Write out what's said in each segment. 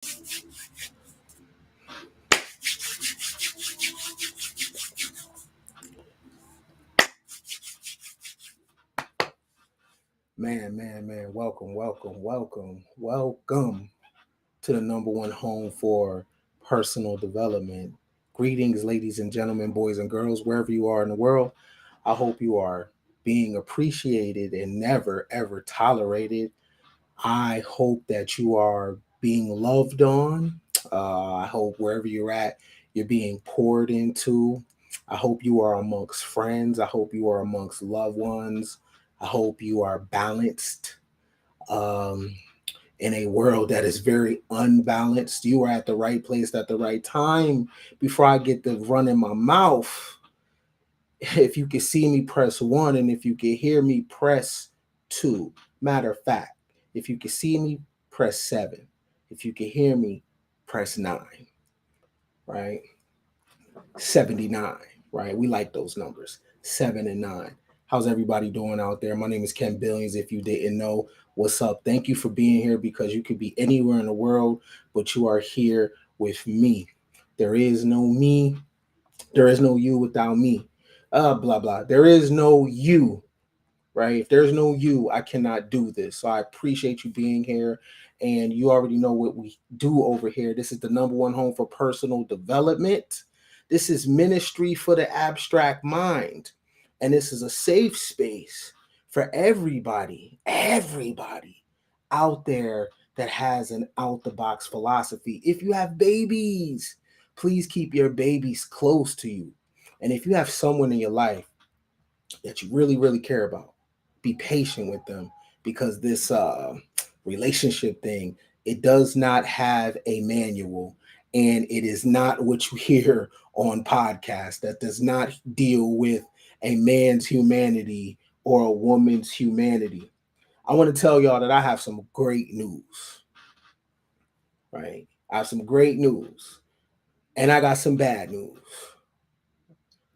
Man. Welcome to the number one home for personal development. Greetings, ladies and gentlemen, boys and girls, wherever you are in the world. I hope you are being appreciated and never, ever tolerated. I hope that you are being loved on. I hope wherever you're at, you're being poured into. I hope you are amongst friends. I hope you are amongst loved ones. I hope you are balanced. Um, in a world that is very unbalanced, you are at the right place at the right time. Before I get the run in my mouth, if you can see me, press one, and if you can hear me, press two. Matter of fact, if you can see me, press seven. If you can hear me, press nine. Right? 79. Right? We like those numbers, 7 and 9. How's everybody doing out there? My name is Ken Billions. If you didn't know, what's up? Thank you for being here, because you could be anywhere in the world, but you are here with me. There is no me. There is no you without me. Blah, blah. There is no you, right? If there's no you, I cannot do this. So I appreciate you being here. And you already know what we do over here. This is the number one home for personal development. This is ministry for the abstract mind. And this is a safe space for everybody out there that has an out the box philosophy. If you have babies, please keep your babies close to you. And if you have someone in your life that you really, really care about, be patient with them, because this relationship thing, it does not have a manual, and it is not what you hear on podcasts. That does not deal with a man's humanity or a woman's humanity. I want to tell y'all that I have some great news, right? I have some great news, and I got some bad news.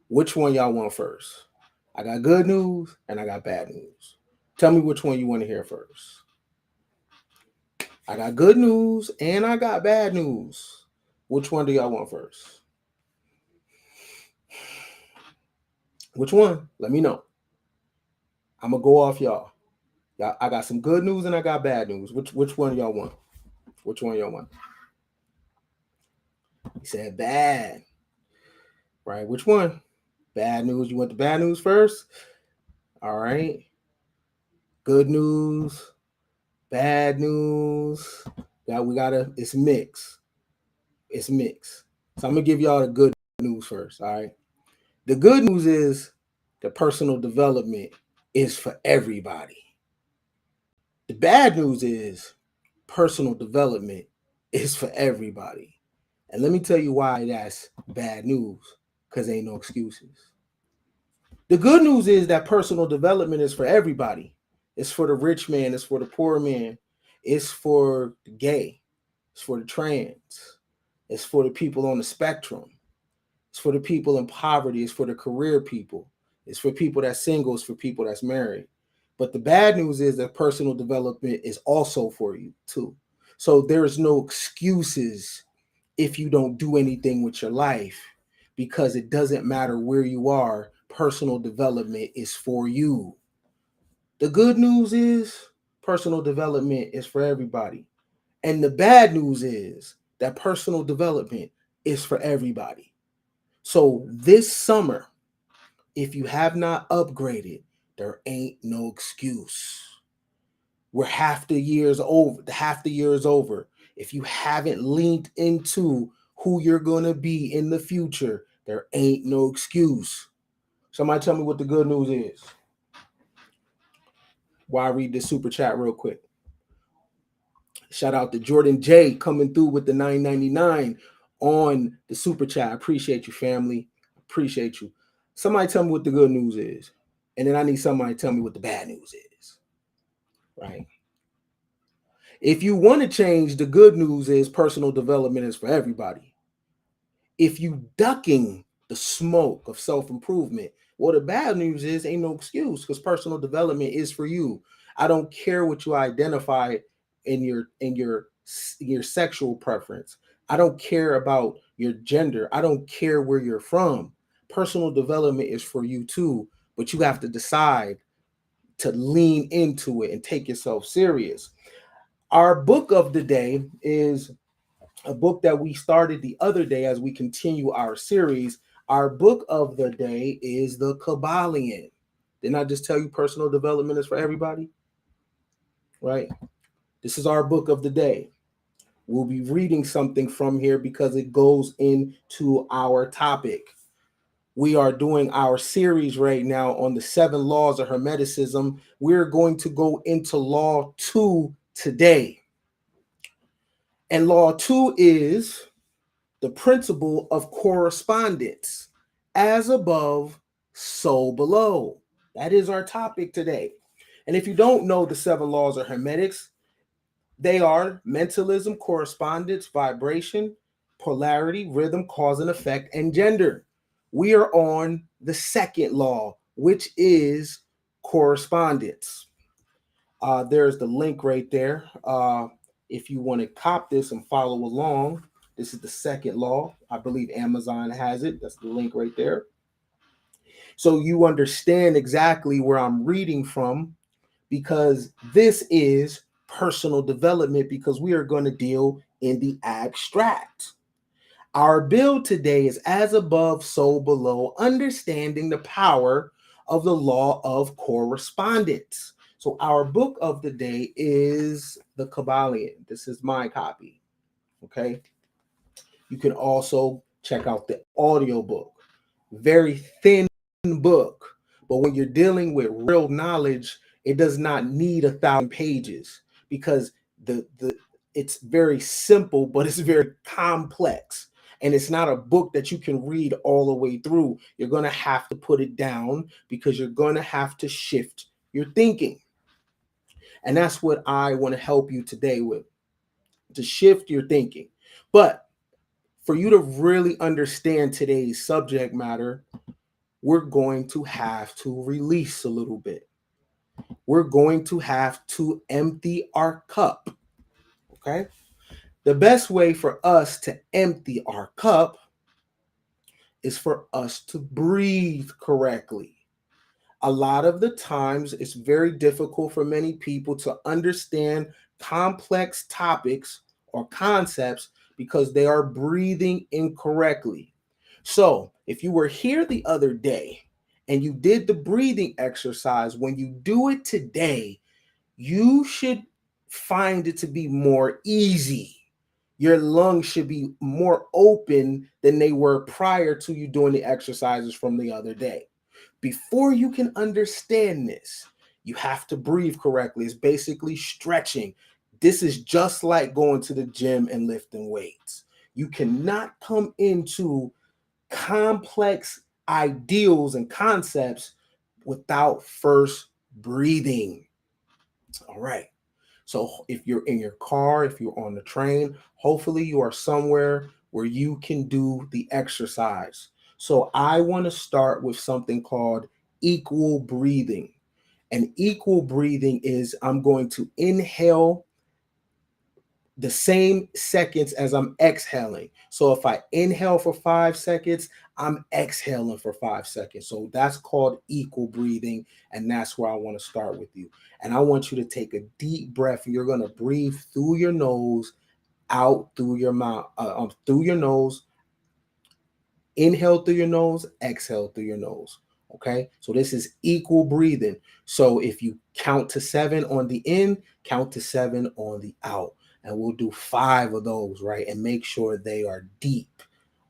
Which one y'all want first? I got good news and I got bad news. Tell me which one you want to hear first. I got good news and I got bad news. Which one do y'all want first? Which one? Let me know. I'm gonna go off y'all. I got some good news and I got bad news. Which one y'all want? Which one y'all want? He said bad. Right? Which one? Bad news. You want the bad news first? All right. Good news. Bad news. It's mixed. It's mixed. So I'm gonna give y'all the good news first. All right. The good news is that personal development is for everybody. The bad news is personal development is for everybody. And let me tell you why that's bad news, because ain't no excuses. The good news is that personal development is for everybody. It's for the rich man, it's for the poor man, it's for the gay, it's for the trans, it's for the people on the spectrum, it's for the people in poverty, it's for the career people, it's for people that's single, it's for people that's married. But the bad news is that personal development is also for you too. So there's no excuses if you don't do anything with your life, because it doesn't matter where you are, personal development is for you. The good news is personal development is for everybody. And the bad news is that personal development is for everybody. So this summer, if you have not upgraded, there ain't no excuse. We're half the year is over. If you haven't leaned into who you're going to be in the future, there ain't no excuse. Somebody tell me what the good news is. While I read this super chat real quick. Shout out to Jordan J coming through with the $9.99 on the super chat. I appreciate you, family. Appreciate you. Somebody tell me what the good news is. And then I need somebody to tell me what the bad news is. Right? If you want to change, the good news is personal development is for everybody. If you ducking the smoke of self-improvement, well, the bad news is ain't no excuse, because personal development is for you. I don't care what you identify in your your sexual preference. I don't care about your gender. I don't care where you're from. Personal development is for you too, but you have to decide to lean into it and take yourself serious. Our book of the day is a book that we started the other day as we continue our series. Our book of the day is the Kybalion. Didn't I just tell you personal development is for everybody? Right? This is our book of the day. We'll be reading something from here because it goes into our topic. We are doing our series right now on the 7 laws of Hermeticism. We're going to go into Law 2 today. And Law 2 is the principle of correspondence. As above, so below. That is our topic today. And if you don't know the 7 laws of Hermetics, they are mentalism, correspondence, vibration, polarity, rhythm, cause and effect, and gender. We are on the second law, which is correspondence. There's the link right there. If you want to cop this and follow along, this is the second law. I believe Amazon has it. That's the link right there. So you understand exactly where I'm reading from, because this is personal development, because we are going to deal in the abstract. Our build today is as above, so below, understanding the power of the law of correspondence. So our book of the day is the Kybalion. This is my copy. Okay. You can also check out the audio book. Very thin book, but when you're dealing with real knowledge, it does not need 1,000 pages, because the it's very simple, but it's very complex. And it's not a book that you can read all the way through. You're going to have to put it down, because you're going to have to shift your thinking. And that's what I want to help you today with, to shift your thinking. But for you to really understand today's subject matter, we're going to have to release a little bit. We're going to have to empty our cup. Okay? The best way for us to empty our cup is for us to breathe correctly. A lot of the times, it's very difficult for many people to understand complex topics or concepts because they are breathing incorrectly. So, if you were here the other day and you did the breathing exercise, when you do it today, you should find it to be more easy. Your lungs should be more open than they were prior to you doing the exercises from the other day. Before you can understand this, you have to breathe correctly. It's basically stretching. This is just like going to the gym and lifting weights. You cannot come into complex ideals and concepts without first breathing. All right. So if you're in your car, if you're on the train, hopefully you are somewhere where you can do the exercise. So I want to start with something called equal breathing. And equal breathing is, I'm going to inhale the same seconds as I'm exhaling. So if I inhale for 5 seconds, I'm exhaling for 5 seconds. So that's called equal breathing. And that's where I want to start with you. And I want you to take a deep breath. You're going to breathe through your nose, out through your mouth, through your nose. Inhale through your nose, exhale through your nose. Okay, so this is equal breathing. So if you count to 7 on the in, count to 7 on the out. And we'll do 5 of those, right? And make sure they are deep.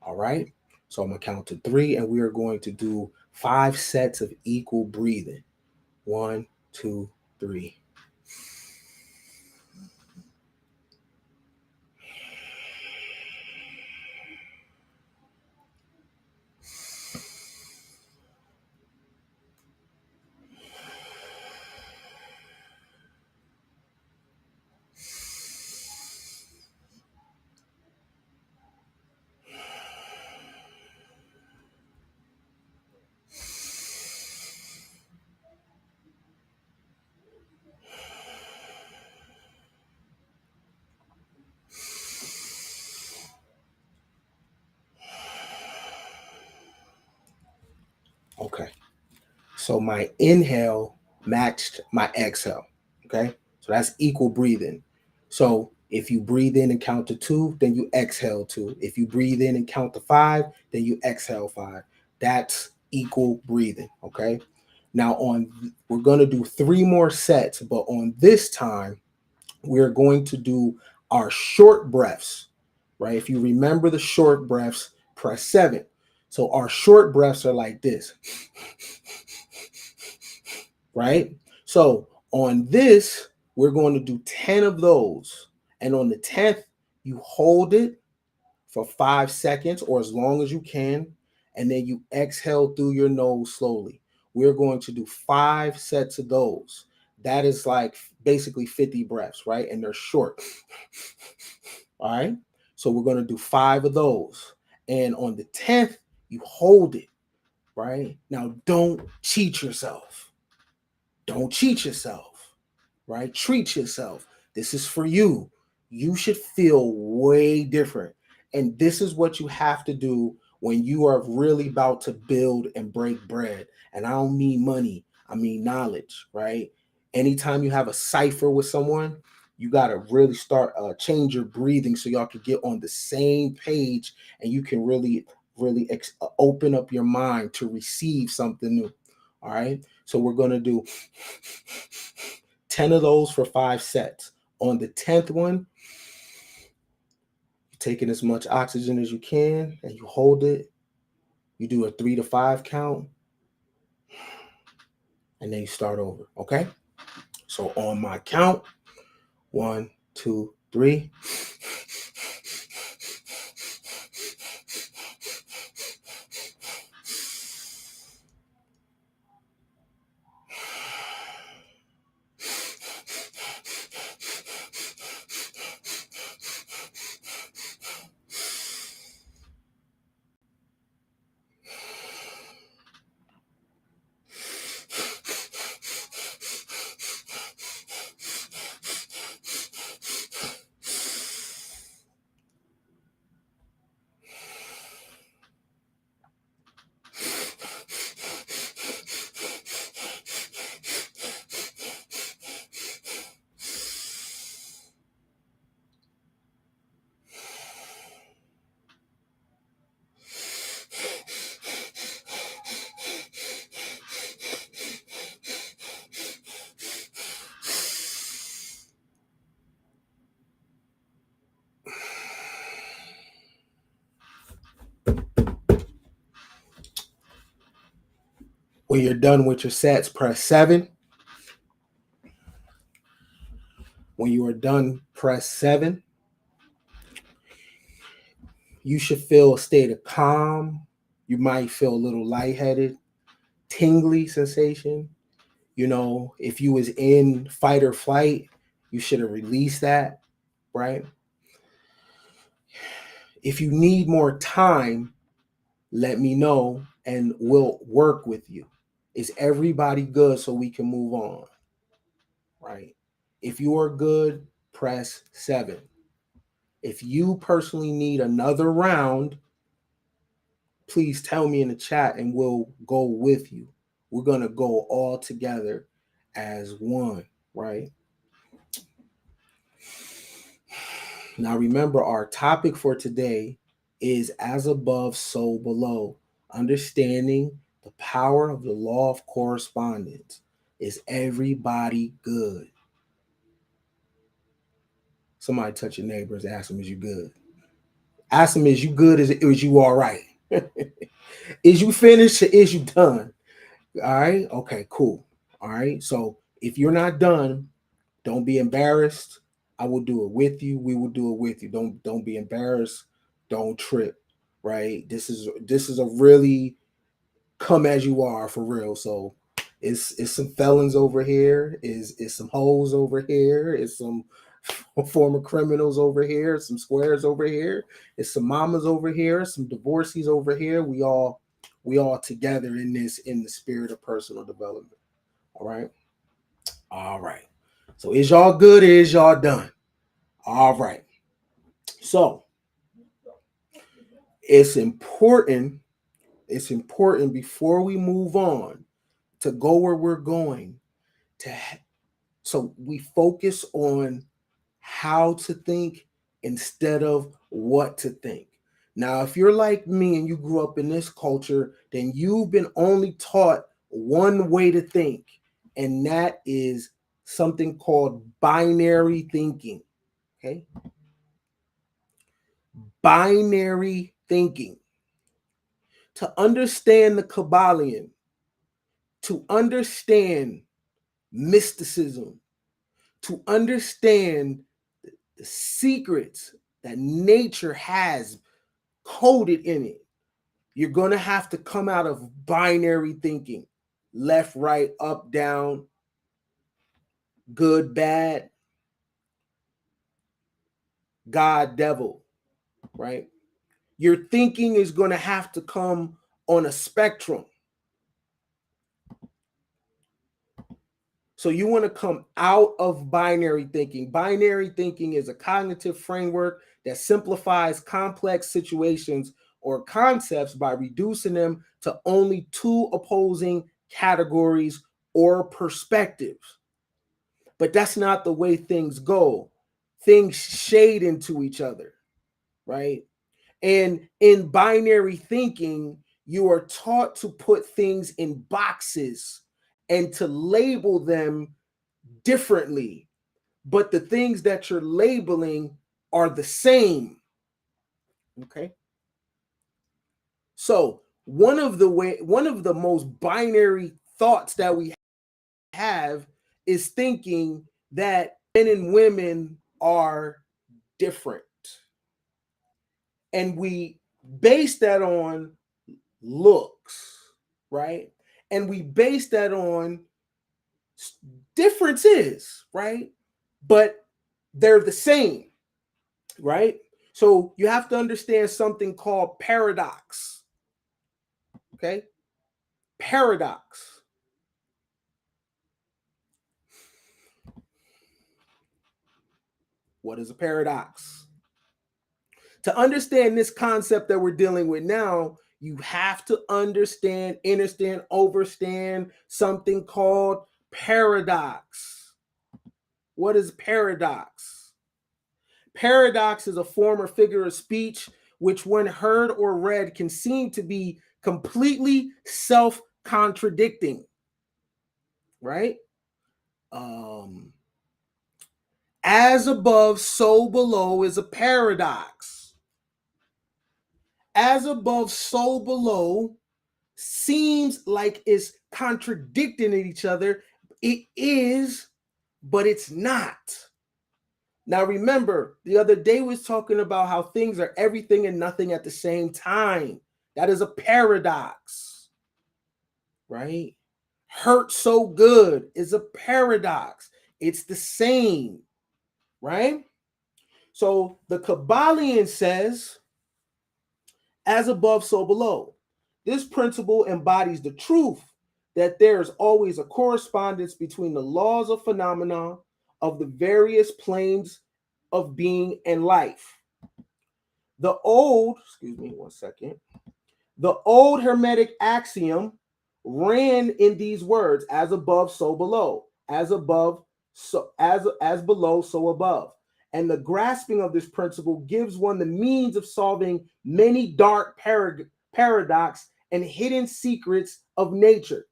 All right. So I'm going to count to 3, and we are going to do 5 sets of equal breathing. 1, 2, 3. So my inhale matched my exhale. Okay. So that's equal breathing. So if you breathe in and count to 2, then you exhale 2. If you breathe in and count to 5, then you exhale 5. That's equal breathing. Okay. Now we're going to do 3 more sets, but on this time, we're going to do our short breaths, right? If you remember the short breaths, press 7. So our short breaths are like this, right? So on this, we're going to do 10 of those. And on the 10th, you hold it for 5 seconds or as long as you can. And then you exhale through your nose slowly. We're going to do 5 sets of those. That is like basically 50 breaths, right? And they're short. All right. So we're going to do 5 of those. And on the 10th, you hold it, right? Now, don't cheat yourself. Don't cheat yourself, right? Treat yourself. This is for you. You should feel way different. And this is what you have to do when you are really about to build and break bread. And I don't mean money, I mean knowledge, right? Anytime you have a cipher with someone, you got to really start change your breathing so y'all can get on the same page and you can really open up your mind to receive something new. All right. So we're going to do 10 of those for 5 sets. On the 10th one, you're taking as much oxygen as you can and you hold it. You do a 3 to 5 count and then you start over. Okay. So on my count, 1, 2, 3. When you're done with your sets, press 7. When you are done, press 7. You should feel a state of calm. You might feel a little lightheaded, tingly sensation. You know, if you was in fight or flight, you should have released that, right? If you need more time, let me know and we'll work with you. Is everybody good so we can move on, right? If you are good, press 7. If you personally need another round, please tell me in the chat and we'll go with you. We're going to go all together as one, right? Now, remember, our topic for today is as above, so below. Understanding the power of the law of correspondence. Is everybody good? Somebody touch your neighbors, ask them, is you good? Ask them, is you good? Is you all right? Is you finished or is you done? All right. Okay, cool. All right. So if you're not done, don't be embarrassed. I will do it with you. We will do it with you. Don't be embarrassed. Don't trip. Right. This is a really come as you are for real. So it's some felons over here. Is some hoes over here. It's some former criminals over here. Some squares over here. It's some mamas over here. Some divorcees over here. We all together in this in the spirit of personal development. All right. All right. So is y'all good or is y'all done? All right. So it's important before we move on to go where we're going, so we focus on how to think instead of what to think. Now, if you're like me and you grew up in this culture, then you've been only taught one way to think, and that is something called binary thinking. Okay? Binary thinking. To understand the Kybalion, to understand mysticism, to understand the secrets that nature has coded in it, you're going to have to come out of binary thinking. Left, right, up, down, good, bad, God, devil, right? Your thinking is going to have to come on a spectrum. So you want to come out of binary thinking. Binary thinking is a cognitive framework that simplifies complex situations or concepts by reducing them to only two opposing categories or perspectives. But that's not the way things go. Things shade into each other, right? And in binary thinking, you are taught to put things in boxes and to label them differently, but the things that you're labeling are the same. Okay. So one of the most binary thoughts that we have is thinking that men and women are different. And we base that on looks, right? And we base that on differences, right? But they're the same, right? So you have to understand something called paradox. Okay? Paradox. What is a paradox? To understand this concept that we're dealing with now, you have to understand, overstand something called paradox. What is paradox? Paradox is a form or figure of speech which, when heard or read, can seem to be completely self-contradicting, right? As above, so below is a paradox. As above, so below seems like it's contradicting each other. It is, but it's not. Now, remember, the other day we was talking about how things are everything and nothing at the same time. That is a paradox, right? Hurt so good is a paradox. It's the same, right? So the Kybalion says, as above, so below. This principle embodies the truth that there is always a correspondence between the laws of phenomena of the various planes of being and life. The old Hermetic axiom ran in these words: as above, so below, as above, so as below, so above. And the grasping of this principle gives one the means of solving many dark paradox and hidden secrets of nature.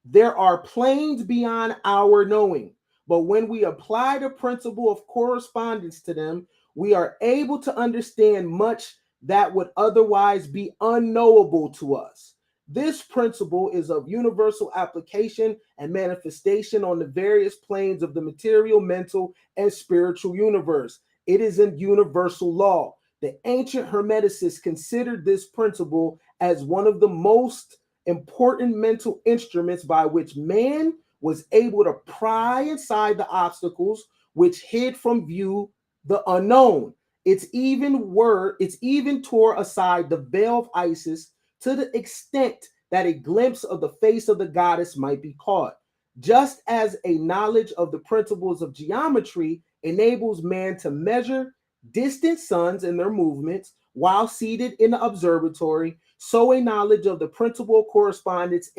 There are planes beyond our knowing, but when we apply the principle of correspondence to them, we are able to understand much that would otherwise be unknowable to us. This principle is of universal application and manifestation on the various planes of the material, mental, and spiritual universe. It is a universal law. The ancient Hermeticists considered this principle as one of the most important mental instruments by which man was able to pry inside the obstacles which hid from view the unknown. It's even tore aside the veil of Isis to the extent that a glimpse of the face of the goddess might be caught. Just as a knowledge of the principles of geometry enables man to measure distant suns and their movements while seated in the observatory, so a knowledge of the principle of correspondence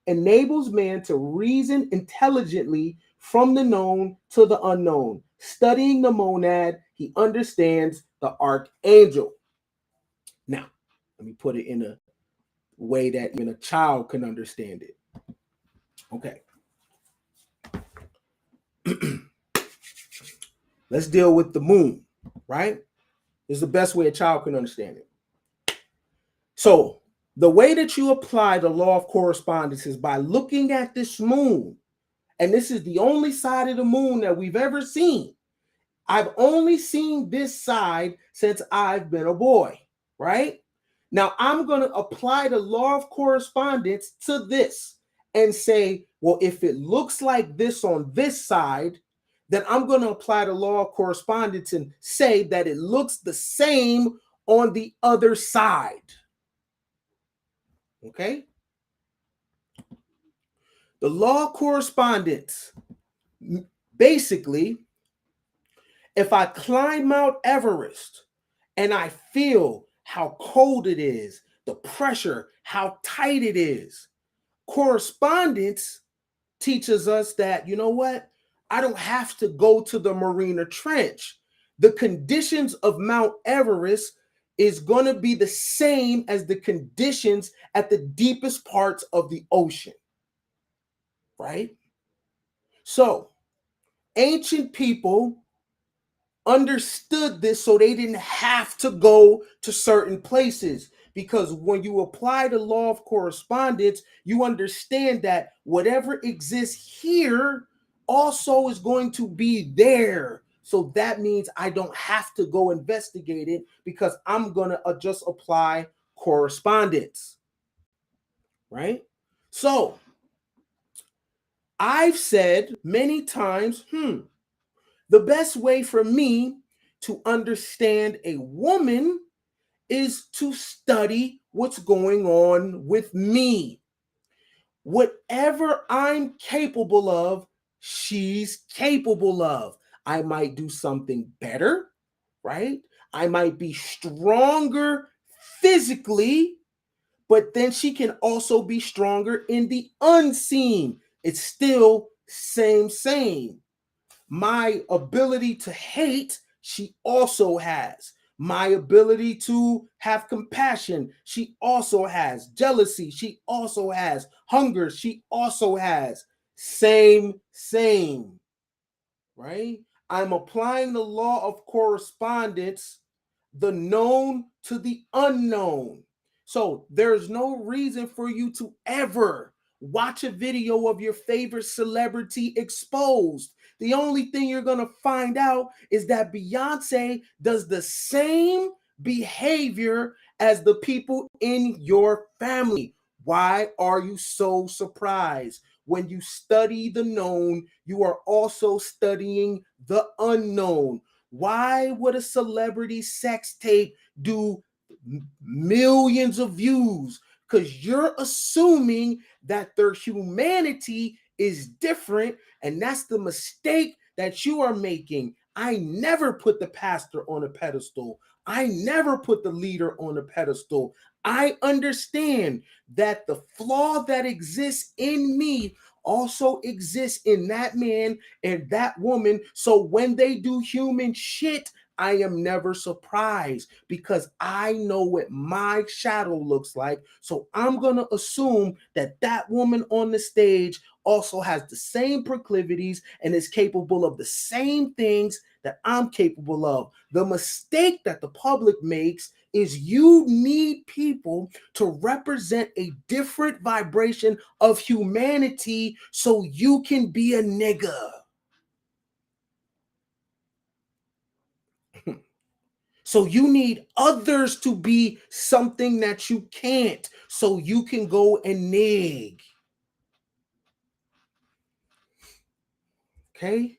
enables man to reason intelligently from the known to the unknown. Studying the monad, he understands the archangel. Now, let me put it in a way that even a child can understand it. Okay. Let's deal with the moon, right? This is the best way a child can understand it. So, the way that you apply the law of correspondence is by looking at this moon. And this is the only side of the moon that we've ever seen. I've only seen this side since I've been a boy, right? Now I'm going to apply the law of correspondence to this and say, well, if it looks like this on this side, then I'm going to apply the law of correspondence and say that it looks the same on the other side. Okay? The law of correspondence, basically, if I climb Mount Everest and I feel how cold it is, the pressure, how tight it is, correspondence teaches us that, you know what? I don't have to go to the Mariana Trench. The conditions of Mount Everest is going to be the same as the conditions at the deepest parts of the ocean, right? So, ancient people understood this so they didn't have to go to certain places, because when you apply the law of correspondence, you understand that whatever exists here also is going to be there. So that means I don't have to go investigate it because I'm going to just apply correspondence, right? So I've said many times, the best way for me to understand a woman is to study what's going on with me. Whatever I'm capable of, she's capable of. I might do something better, right? I might be stronger physically, but then she can also be stronger in the unseen. It's still same. My ability to hate, she also has. My ability to have compassion, she also has. Jealousy, she also has. Hunger, she also has. Same, right? I'm applying the law of correspondence, the known to the unknown. So there's no reason for you to ever watch a video of your favorite celebrity exposed. The only thing you're going to find out is that Beyonce does the same behavior as the people in your family. Why are you so surprised? When you study the known, you are also studying the unknown. Why would a celebrity sex tape do millions of views? Because you're assuming that their humanity is different, and that's the mistake that you are making. I never put the pastor on a pedestal. I never put the leader on a pedestal. I understand that the flaw that exists in me also exists in that man and that woman. So when they do human shit, I am never surprised because I know what my shadow looks like. So I'm going to assume that that woman on the stage also has the same proclivities and is capable of the same things that I'm capable of. The mistake that the public makes is you need people to represent a different vibration of humanity so you can be a nigga. So you need others to be something that you can't, so you can go and nig. Okay?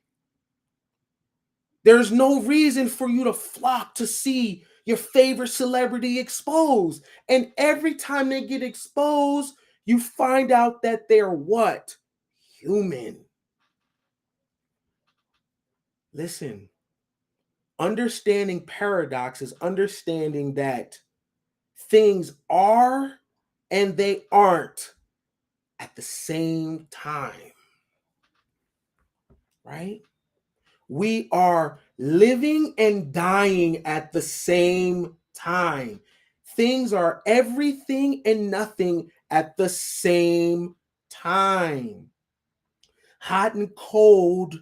There's no reason for you to flock to see your favorite celebrity exposed. And every time they get exposed, you find out that they're what? Human. Listen, understanding paradox is understanding that things are and they aren't. at the same time, right? We are living and dying at the same time. Things are everything and nothing at the same time. Hot and cold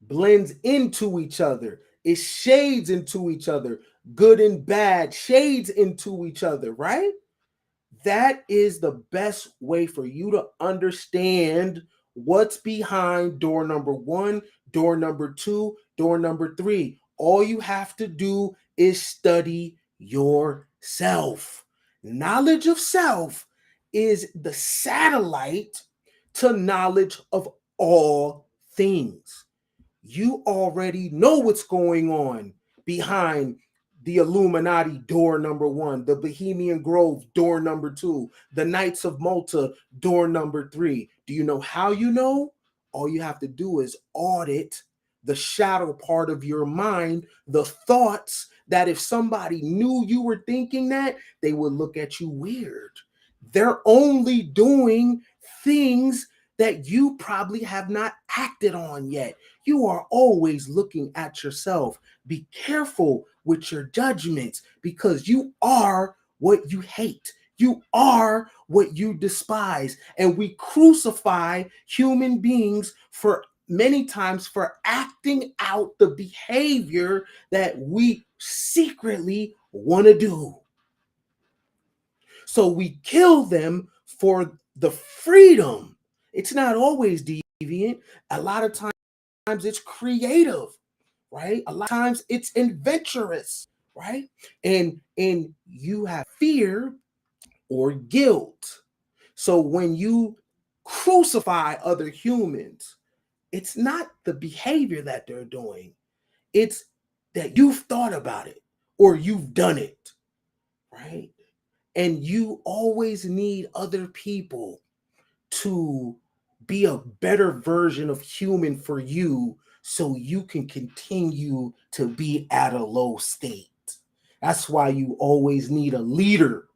blends into each other. It shades into each other. Good and bad shades into each other, right? That is the best way for you to understand what's behind door number 1, door number 2, door number 3. All you have to do is study yourself. Knowledge of self is the satellite to knowledge of all things. You already know what's going on behind the Illuminati door number 1, the Bohemian Grove door number 2, the Knights of Malta door number 3. Do you know how you know? All you have to do is audit the shadow part of your mind, the thoughts that if somebody knew you were thinking that, they would look at you weird. They're only doing things that you probably have not acted on yet. You are always looking at yourself. Be careful with your judgments because you are what you hate. You are what you despise. And we crucify human beings for many times for acting out the behavior that we secretly want to do. So we kill them for the freedom. It's not always deviant. A lot of times it's creative, right? A lot of times it's adventurous, right? And you have fear or guilt. So when you crucify other humans, it's not the behavior that they're doing. It's that you've thought about it or you've done it, right? And you always need other people to be a better version of human for you so you can continue to be at a low state. That's why you always need a leader.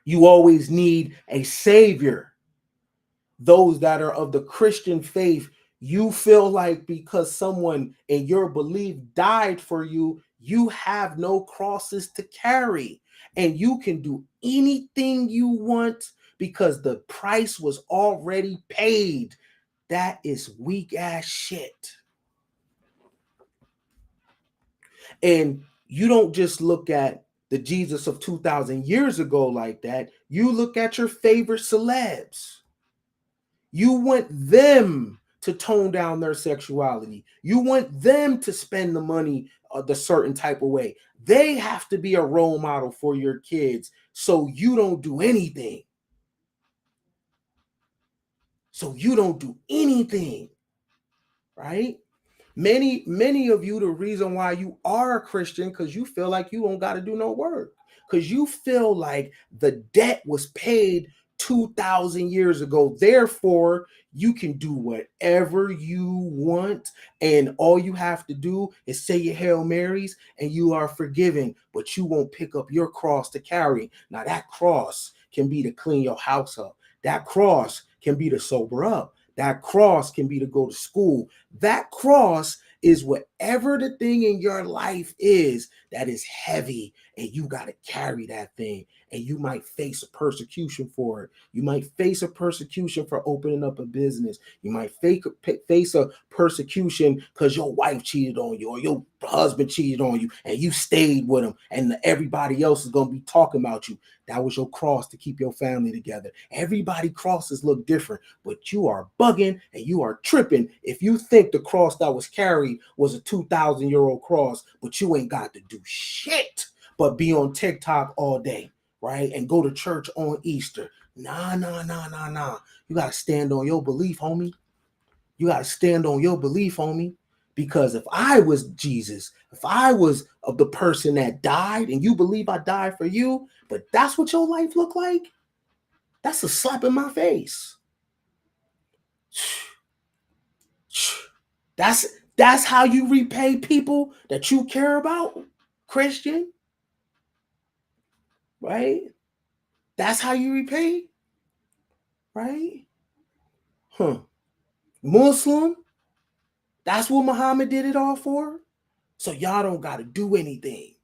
You always need a savior. Those that are of the Christian faith, you feel like because someone in your belief died for you, you have no crosses to carry and you can do anything you want because the price was already paid. That is weak ass shit. And you don't just look at the Jesus of 2,000 years ago like that. You look at your favorite celebs. You want them to tone down their sexuality. You want them to spend the money the certain type of way. They have to be a role model for your kids so you don't do anything. So you don't do anything, right? Many of you, the reason why you are a Christian, because you feel like you don't got to do no work. Because you feel like the debt was paid 2,000 years ago. Therefore, you can do whatever you want. And all you have to do is say your Hail Marys and you are forgiven. But you won't pick up your cross to carry. Now, that cross can be to clean your house up. That cross can be to sober up. That cross can be to go to school. That cross is whatever the thing in your life is that is heavy and you got to carry that thing and you might face a persecution for it. You might face a persecution for opening up a business. You might face a persecution because your wife cheated on you or your husband cheated on you and you stayed with him and everybody else is going to be talking about you. That was your cross to keep your family together. Everybody crosses look different, but you are bugging and you are tripping if you think the cross that was carried was a 2,000-year-old cross, but you ain't got to do shit but be on TikTok all day, right? And go to church on Easter. Nah. You got to stand on your belief, homie. You got to stand on your belief, homie. Because if I was Jesus, if I was of the person that died and you believe I died for you, but that's what your life looked like, that's a slap in my face. That's how you repay people that you care about, Christian, right? That's how you repay, right? Huh. Muslim, that's what Muhammad did it all for. So y'all don't got to do anything.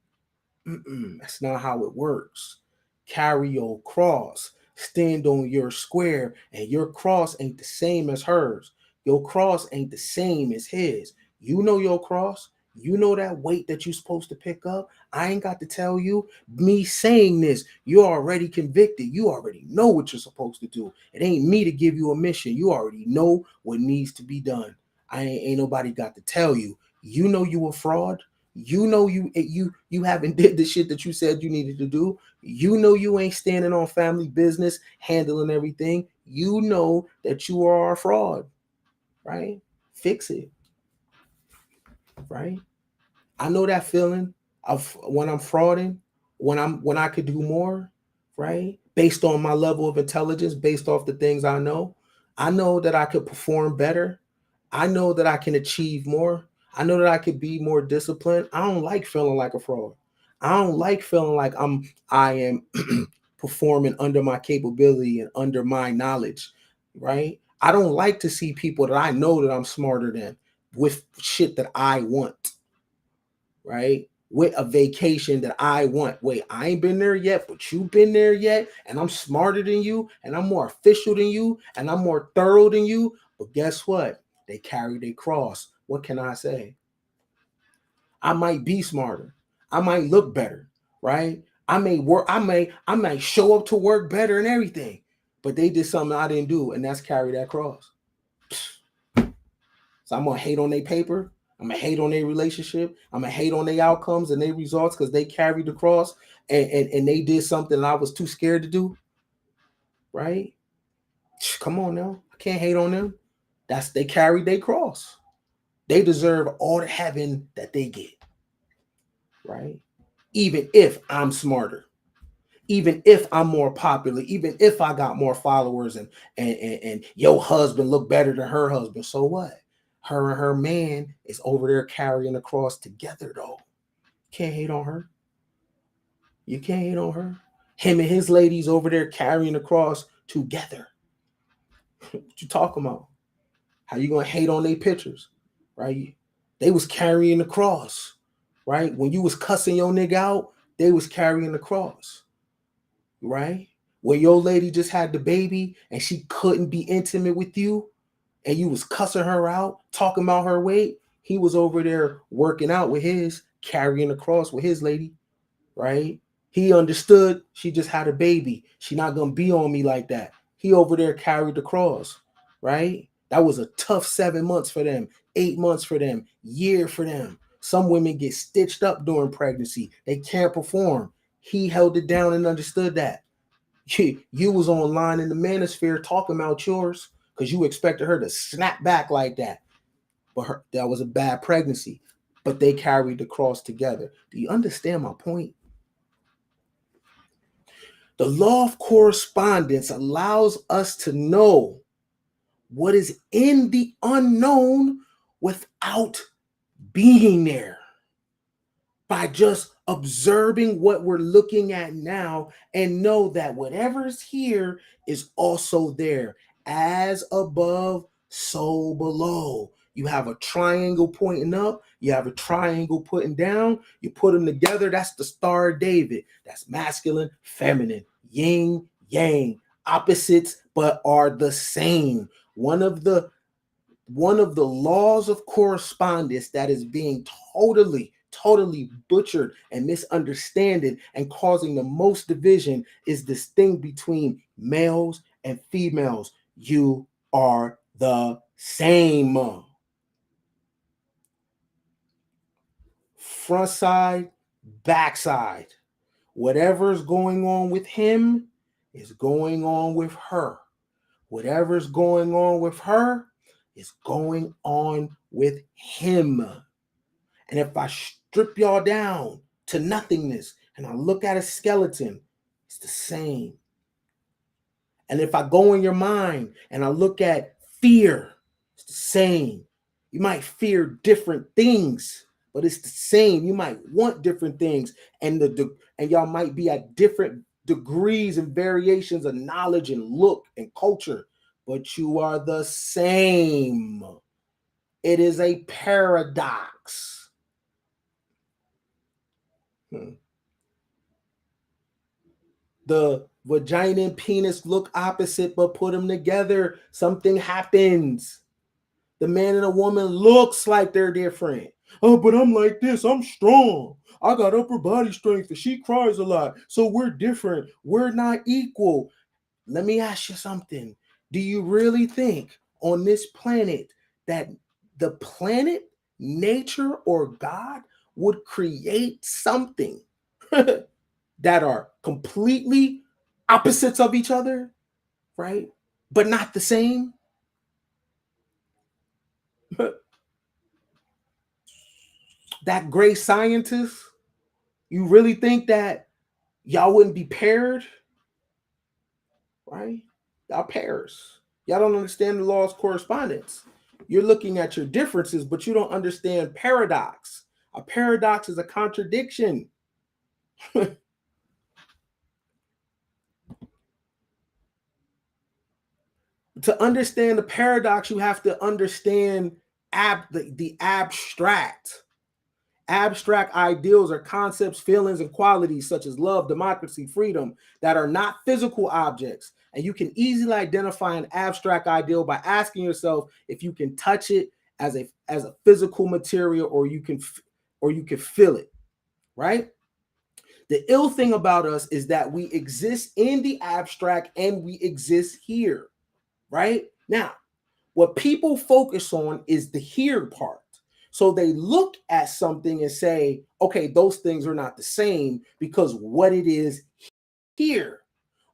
That's not how it works. Carry your cross, stand on your square, and your cross ain't the same as hers. Your cross ain't the same as his. You know your cross. You know that weight that you're supposed to pick up. I ain't got to tell you. Me saying this, you're already convicted. You already know what you're supposed to do. It ain't me to give you a mission. You already know what needs to be done. Ain't nobody got to tell you. You know you a fraud. You know you haven't did the shit that you said you needed to do. You know you ain't standing on family business, handling everything. You know that you are a fraud, right? Fix it, right? I know that feeling of when I'm frauding, when I could do more, right? Based on my level of intelligence, based off the things I know. I know that I could perform better. I know that I can achieve more. I know that I could be more disciplined. I don't like feeling like a fraud. I don't like feeling like I am performing under my capability and under my knowledge, right? I don't like to see people that I know that I'm smarter than with shit that I want, right? With a vacation that I want. Wait, I ain't been there yet, but you've been there yet, and I'm smarter than you, and I'm more official than you, and I'm more thorough than you. But guess what? They carry their cross. What can I say? I might be smarter. I might look better, right? I may work, I might show up to work better and everything. But they did something I didn't do, and that's carry that cross. So I'm gonna hate on their paper. I'm gonna hate on their relationship. I'm gonna hate on their outcomes and their results because they carried the cross and they did something I was too scared to do. Right? Come on now. I can't hate on them. They carried their cross. They deserve all the heaven that they get. Right? Even if I'm smarter, even if I'm more popular, even if I got more followers and your husband look better than her husband, so what? Her and her man is over there carrying the cross together though. Can't hate on her. You can't hate on her. Him and his ladies over there carrying the cross together. What you talking about? How you gonna hate on their pictures, right? They was carrying the cross, right? When you was cussing your nigga out, they was carrying the cross, right? When your lady just had the baby and she couldn't be intimate with you and you was cussing her out, talking about her weight, he was over there working out with his, carrying the cross with his lady, right? He understood she just had a baby. She not gonna be on me like that. He over there carried the cross, right? That was a tough 7 months for them, 8 months for them, year for them. Some women get stitched up during pregnancy. They can't perform. He held it down and understood that. You was online in the manosphere talking about yours because you expected her to snap back like that. But that was a bad pregnancy. But they carried the cross together. Do you understand my point? The law of correspondence allows us to know what is in the unknown without being there, by just observing what we're looking at now and know that whatever's here is also there. As above, so below. You have a triangle pointing up, you have a triangle pointing down, you put them together, that's the Star of David. That's masculine, feminine, yin, yang, opposites, but are the same. One of the laws of correspondence that is being totally butchered and misunderstood and causing the most division is this thing between males and females. You are the same. Front side, back side. Whatever's going on with him is going on with her. Whatever's going on with her is going on with him. And if I strip y'all down to nothingness and I look at a skeleton, it's the same. And if I go in your mind and I look at fear, it's the same. You might fear different things, but it's the same. You might want different things, and and y'all might be at different degrees and variations of knowledge and look and culture, but you are the same. It is a paradox. The vagina and penis look opposite, but put them together, something happens. The man and the woman looks like they're different. Oh, but I'm like this. I'm strong. I got upper body strength and she cries a lot. So we're different. We're not equal. Let me ask you something. Do you really think on this planet that the planet, nature, or God would create something that are completely opposites of each other, right? But not the same? That great scientist, you really think that y'all wouldn't be paired, right? Y'all pairs. Y'all don't understand the law of correspondence. You're looking at your differences, but you don't understand paradox. A paradox is a contradiction. To understand the paradox, you have to understand the abstract. Abstract ideals are concepts, feelings, and qualities such as love, democracy, freedom that are not physical objects. And you can easily identify an abstract ideal by asking yourself if you can touch it as a physical material, or you can feel it, right? The ill thing about us is that we exist in the abstract and we exist here, right? Now, what people focus on is the here part. So they look at something and say, okay, those things are not the same because what it is here,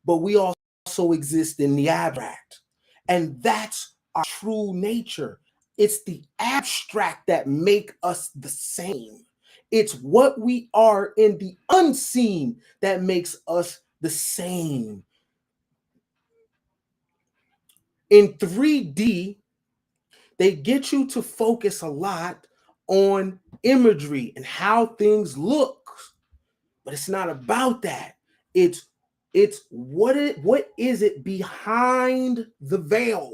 but we also exist in the abstract. And that's our true nature. It's the abstract that make us the same. It's what we are in the unseen that makes us the same. In 3D, they get you to focus a lot on imagery and how things look, but it's not about that. It's what is it behind the veil?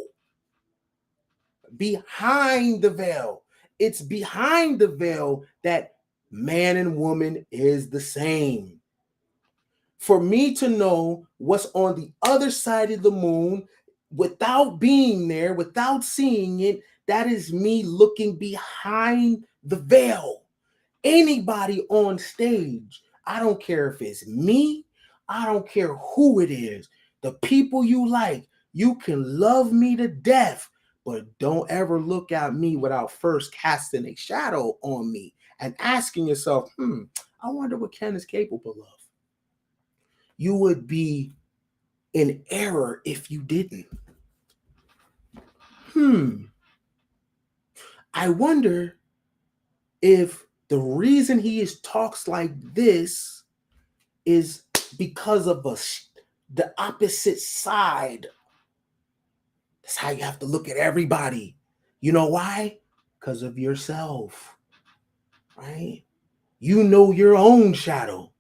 Behind the veil. It's behind the veil that man and woman is the same. For me to know what's on the other side of the moon without being there, without seeing it, that is me looking behind the veil. Anybody on stage, I don't care if it's me, I don't care who it is, the people you like, you can love me to death, but don't ever look at me without first casting a shadow on me and asking yourself, I wonder what Ken is capable of. You would be in error if you didn't. I wonder if the reason he talks like this is because of the opposite side. That's how you have to look at everybody. You know why? Because of yourself, right? You know your own shadow,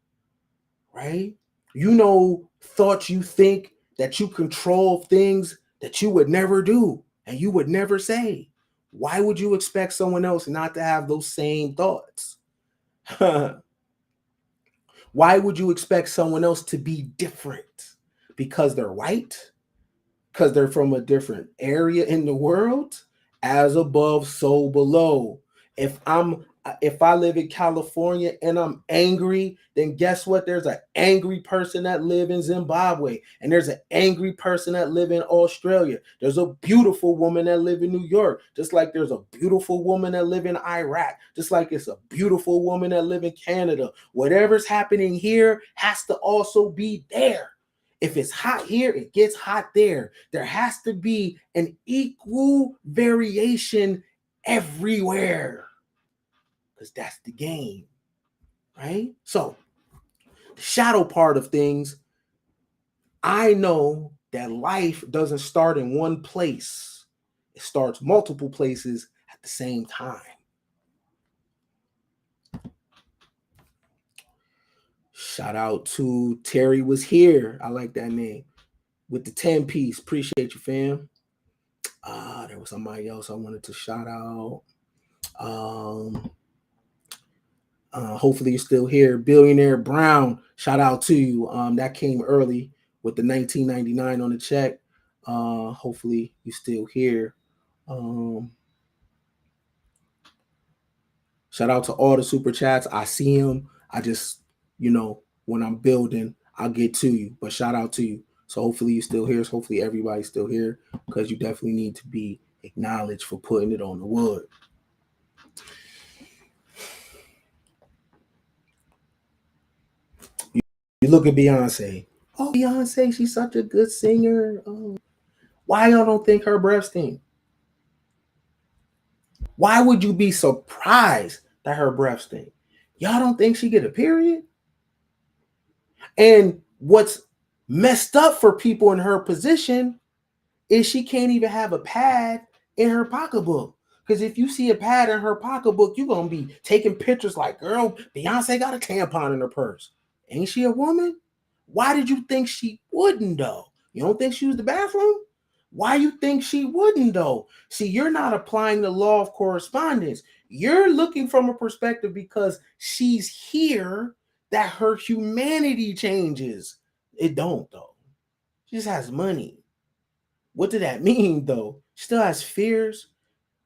right? You know thoughts you think that you control things that you would never do and you would never say. Why would you expect someone else not to have those same thoughts? Why would you expect someone else to be different? Because they're white? Because they're from a different area in the world? As above, so below. If I live in California and I'm angry, then guess what? There's an angry person that live in Zimbabwe, and there's an angry person that live in Australia. There's a beautiful woman that live in New York, just like there's a beautiful woman that live in Iraq, just like it's a beautiful woman that live in Canada. Whatever's happening here has to also be there. If it's hot here, it gets hot there. There has to be an equal variation everywhere, because that's the game, right? So, the shadow part of things, I know that life doesn't start in one place. It starts multiple places at the same time. Shout out to Terry was here. I like that name. With the 10 piece. Appreciate you, fam. There was somebody else I wanted to shout out. Hopefully you're still here. Billionaire Brown, shout out to you. That came early with the 1999 on the check. Hopefully you're still here. Shout out to all the super chats. I see them. I just, when I'm building, I'll get to you. But shout out to you. So hopefully you're still here. So hopefully everybody's still here, because you definitely need to be acknowledged for putting it on the wood. You look at Beyonce. Oh, Beyonce, she's such a good singer. Oh, why y'all don't think her breath stink? Why would you be surprised that her breath stink? Y'all don't think she get a period? And what's messed up for people in her position is she can't even have a pad in her pocketbook. Because if you see a pad in her pocketbook, you're going to be taking pictures like, girl, Beyonce got a tampon in her purse. Ain't she a woman? Why did you think she wouldn't, though? You don't think she was the bathroom? Why you think she wouldn't, though? See, you're not applying the law of correspondence. You're looking from a perspective because she's here that her humanity changes. It don't, though. She just has money. What did that mean, though? She still has fears,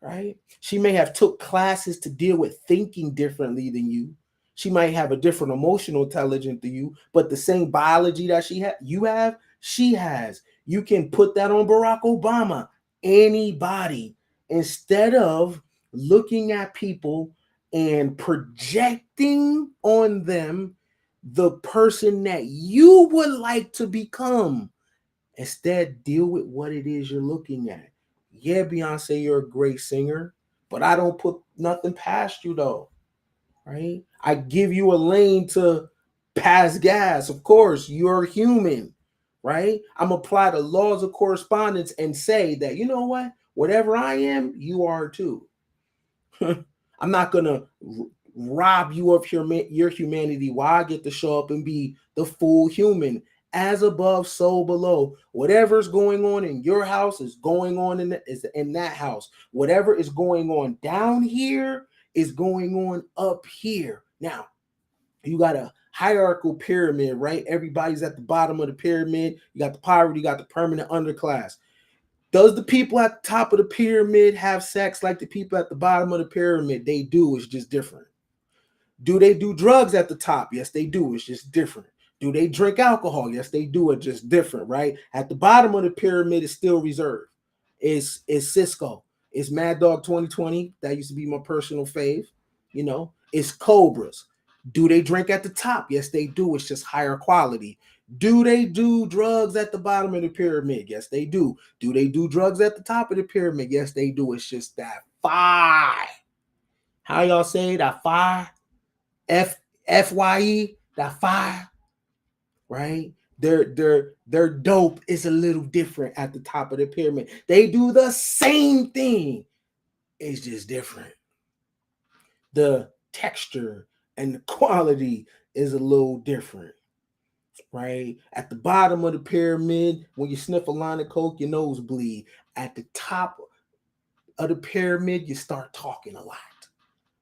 right? She may have took classes to deal with thinking differently than you. She might have a different emotional intelligence than you, but the same biology that you have, she has. You can put that on Barack Obama, anybody, instead of looking at people and projecting on them the person that you would like to become. Instead, deal with what it is you're looking at. Yeah, Beyonce, you're a great singer, but I don't put nothing past you, though, right? I give you a lane to pass gas. Of course, you're human, right? I'm apply the laws of correspondence and say that, you know what? Whatever I am, you are too. I'm not going to rob you of your humanity while I get to show up and be the full human. As above, so below. Whatever's going on in your house is going on in that house. Whatever is going on down here is going on up here. Now, you got a hierarchical pyramid, right? Everybody's at the bottom of the pyramid. You got the poverty, you got the permanent underclass. Does the people at the top of the pyramid have sex like the people at the bottom of the pyramid? They do. It's just different. Do they do drugs at the top? Yes, they do. It's just different. Do they drink alcohol? Yes, they do. It's just different, right? At the bottom of the pyramid is still reserved. It's Cisco. It's Mad Dog 2020. That used to be my personal fave. It's Cobras. Do they drink at the top? Yes, they do. It's just higher quality. Do they do drugs at the bottom of the pyramid? Yes, they do. Do they do drugs at the top of the pyramid? Yes, they do. It's just that fire. How y'all say that fire? FYE, that fire, right? Their dope is a little different at the top of the pyramid. They do the same thing. It's just different. The texture and the quality is a little different, right? At the bottom of the pyramid, when you sniff a line of coke, your nose bleed. At the top of the pyramid, you start talking a lot,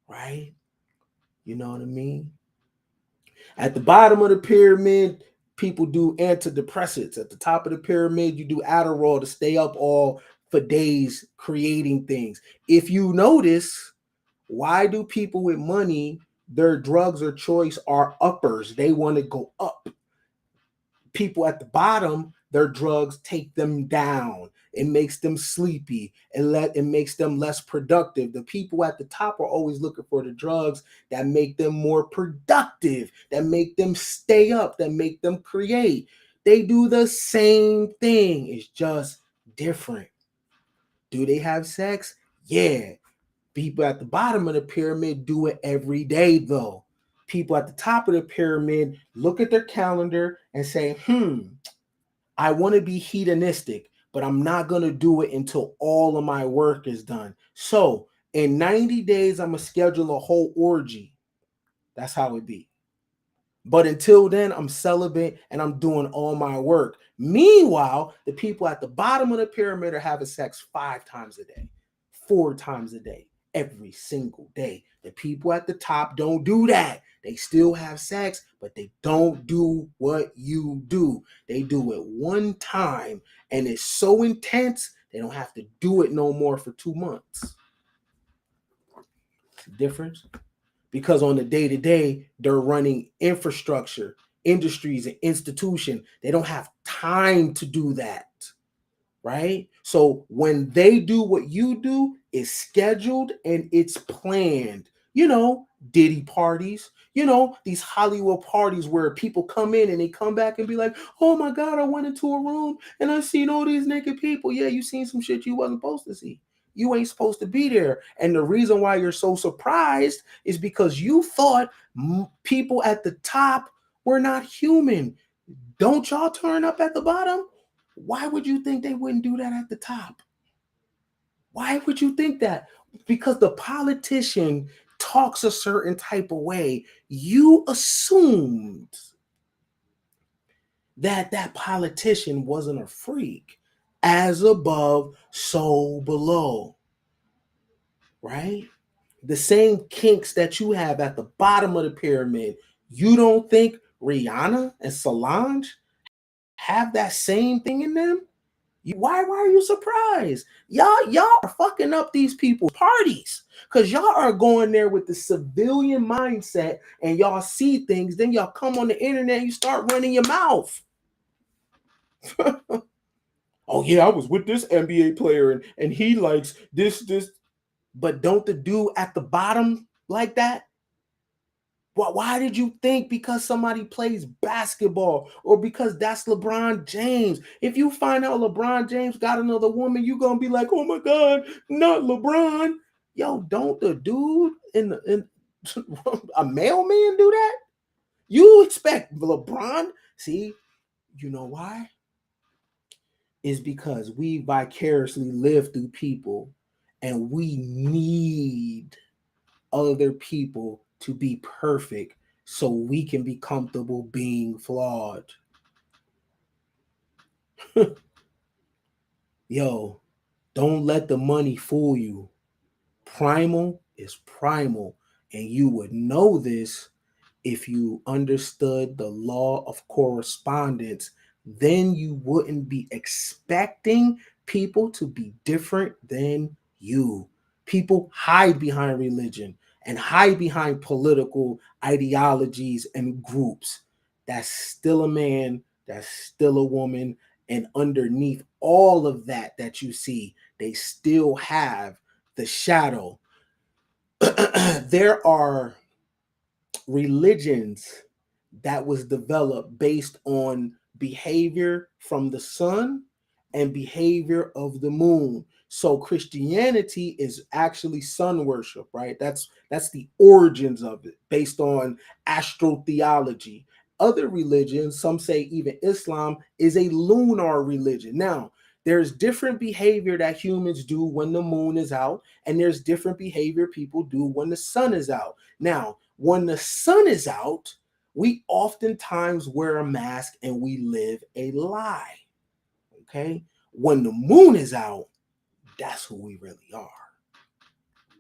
right? You know what I mean? At the bottom of the pyramid, people do antidepressants. At the top of the pyramid, you do Adderall to stay up all for days creating things. If you notice, why do people with money, their drugs or choice are uppers? They want to go up. People at the bottom, their drugs take them down. It makes them sleepy. It makes them less productive. The people at the top are always looking for the drugs that make them more productive, that make them stay up, that make them create. They do the same thing. It's just different. Do they have sex? Yeah. People at the bottom of the pyramid do it every day, though. People at the top of the pyramid look at their calendar and say, I want to be hedonistic, but I'm not going to do it until all of my work is done. So in 90 days, I'm going to schedule a whole orgy. That's how it be. But until then, I'm celibate and I'm doing all my work. Meanwhile, the people at the bottom of the pyramid are having sex 5 times a day, 4 times a day, every single day. The people at the top don't do that. They still have sex, but they don't do what you do. They do it one time, and it's so intense, they don't have to do it no more for 2 months. Difference? Because on the day to day, they're running infrastructure, industries, and institution. They don't have time to do that, right? So when they do what you do, it's scheduled and it's planned. Diddy parties, these Hollywood parties where people come in and they come back and be like, oh my God, I went into a room and I seen all these naked people. Yeah, you seen some shit you wasn't supposed to see. You ain't supposed to be there. And the reason why you're so surprised is because you thought people at the top were not human. Don't y'all turn up at the bottom? Why would you think they wouldn't do that at the top? Why would you think that? Because the politician talks a certain type of way. You assumed that politician wasn't a freak. As above, so below. Right? The same kinks that you have at the bottom of the pyramid, you don't think Rihanna and Solange have that same thing in them? Why are you surprised? Y'all are fucking up these people's parties because y'all are going there with the civilian mindset and y'all see things. Then y'all come on the internet and you start running your mouth. Oh yeah, I was with this NBA player and he likes this. But don't the dude at the bottom like that? Why did you think because somebody plays basketball or because that's LeBron James? If you find out LeBron James got another woman, you're going to be like, oh my God, not LeBron. Yo, don't the dude in a mailman do that? You expect LeBron? See, you know why? It's because we vicariously live through people and we need other people to be perfect so we can be comfortable being flawed. Yo, don't let the money fool you. Primal is primal, and you would know this if you understood the law of correspondence. Then you wouldn't be expecting people to be different than you. People hide behind religion and hide behind political ideologies and groups. That's still a man, that's still a woman, and underneath all of that you see, they still have the shadow. There are religions that was developed based on behavior from the sun and behavior of the moon. So Christianity is actually sun worship, right? That's the origins of it, based on astral theology. Other religions, some say even Islam, is a lunar religion. Now, there's different behavior that humans do when the moon is out, and there's different behavior people do when the sun is out. Now, when the sun is out, we oftentimes wear a mask and we live a lie. Okay. When the moon is out, that's who we really are.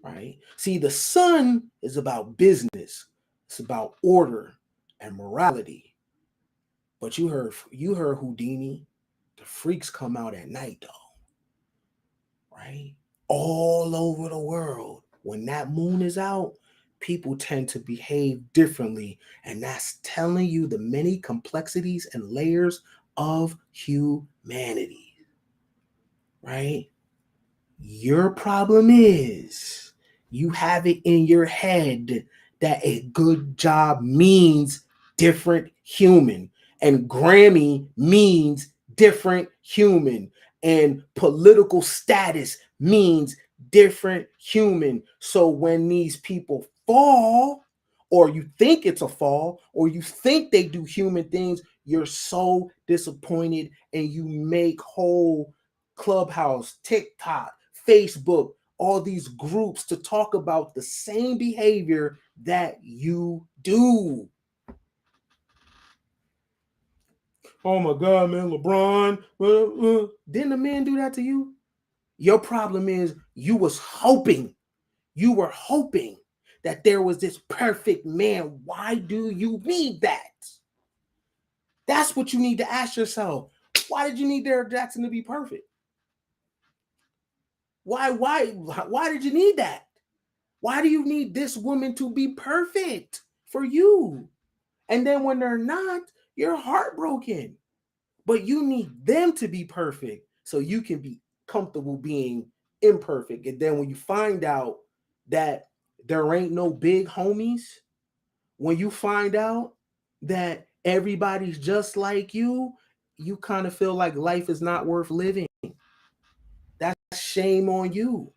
Right. See, the sun is about business, it's about order and morality. But you heard Houdini. The freaks come out at night, though. Right? All over the world. When that moon is out, people tend to behave differently. And that's telling you the many complexities and layers of humanity. Right? Your problem is you have it in your head that a good job means different human, and Grammy means different human, and political status means different human. So when these people fall, or you think it's a fall, or you think they do human things, you're so disappointed and you make whole Clubhouse, TikTok, Facebook, all these groups to talk about the same behavior that you do. Oh my God, man, LeBron. Didn't a man do that to you? Your problem is you were hoping that there was this perfect man. Why do you need that? That's what you need to ask yourself. Why did you need Derrick Jackson to be perfect? Why did you need that? Why do you need this woman to be perfect for you? And then when they're not, you're heartbroken. But you need them to be perfect so you can be comfortable being imperfect. And then when you find out that there ain't no big homies, when you find out that everybody's just like you kind of feel like life is not worth living. That's shame on you.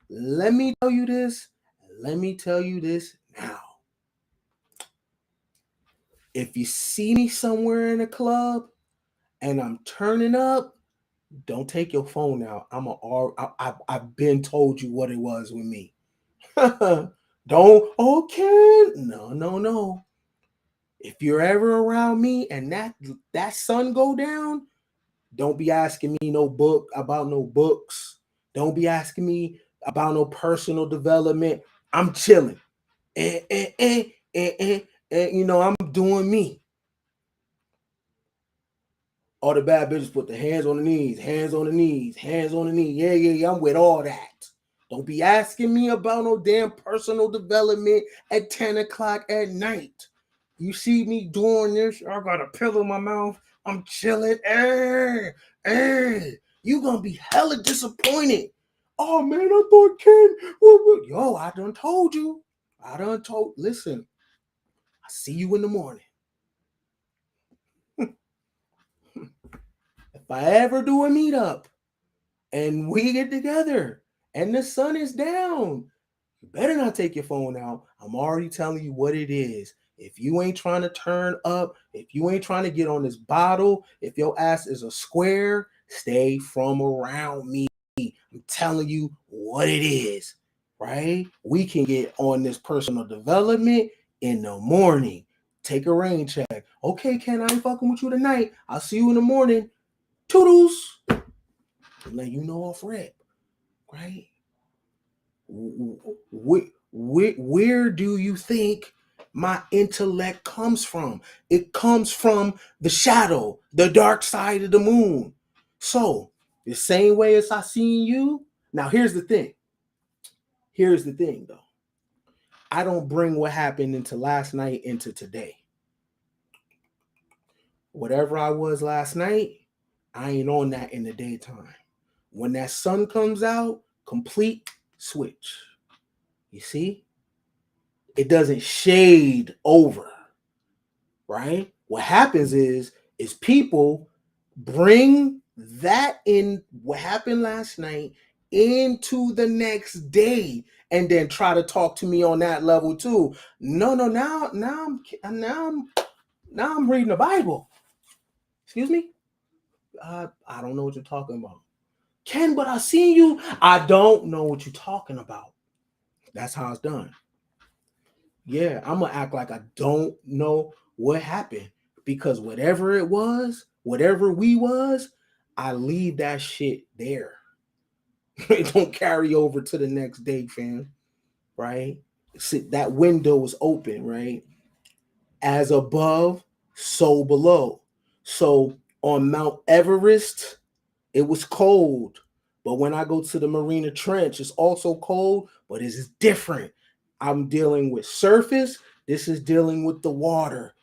Let me tell you this. Let me tell you this now. If you see me somewhere in a club and I'm turning up, don't take your phone out. I've been told you what it was with me. Don't, okay. No. If you're ever around me and that sun go down, don't be asking me no books. Don't be asking me about no personal development. I'm chilling. I'm doing me. All the bad bitches put the hands on the knees, hands on the knees, hands on the knees. Yeah, I'm with all that. Don't be asking me about no damn personal development at 10 o'clock at night. You see me doing this, I got a pill in my mouth. I'm chilling. You gonna be hella disappointed. Oh man, I thought Ken. Yo, I done told you. Listen, I see you in the morning. If I ever do a meetup and we get together and the sun is down, you better not take your phone out. I'm already telling you what it is. If you ain't trying to turn up, if you ain't trying to get on this bottle, if your ass is a square, stay from around me. I'm telling you what it is, right? We can get on this personal development in the morning. Take a rain check. Okay, Ken, I ain't fucking with you tonight. I'll see you in the morning. Toodles. Let you know off rip, right? Where do you think my intellect comes from? It comes from the shadow, the dark side of the moon. So, the same way as I seen you. Now, here's the thing. Though. I don't bring what happened into last night into today. Whatever I was last night, I ain't on that in the daytime. When that sun comes out, complete switch. You see? It doesn't shade over, right? What happens is people bring that in what happened last night into the next day and then try to talk to me on that level too. No, now I'm reading the Bible. Excuse me? I don't know what you're talking about. Ken, but I seen you. I don't know what you're talking about. That's how it's done. Yeah, I'm gonna act like I don't know what happened because whatever it was, whatever we was, I leave that shit there. It don't carry over to the next day, fam. Right? See, that window is open, right? As above, so below. So on Mount Everest, it was cold. But when I go to the Marina Trench, it's also cold, but it's different. I'm dealing with surface. This is dealing with the water.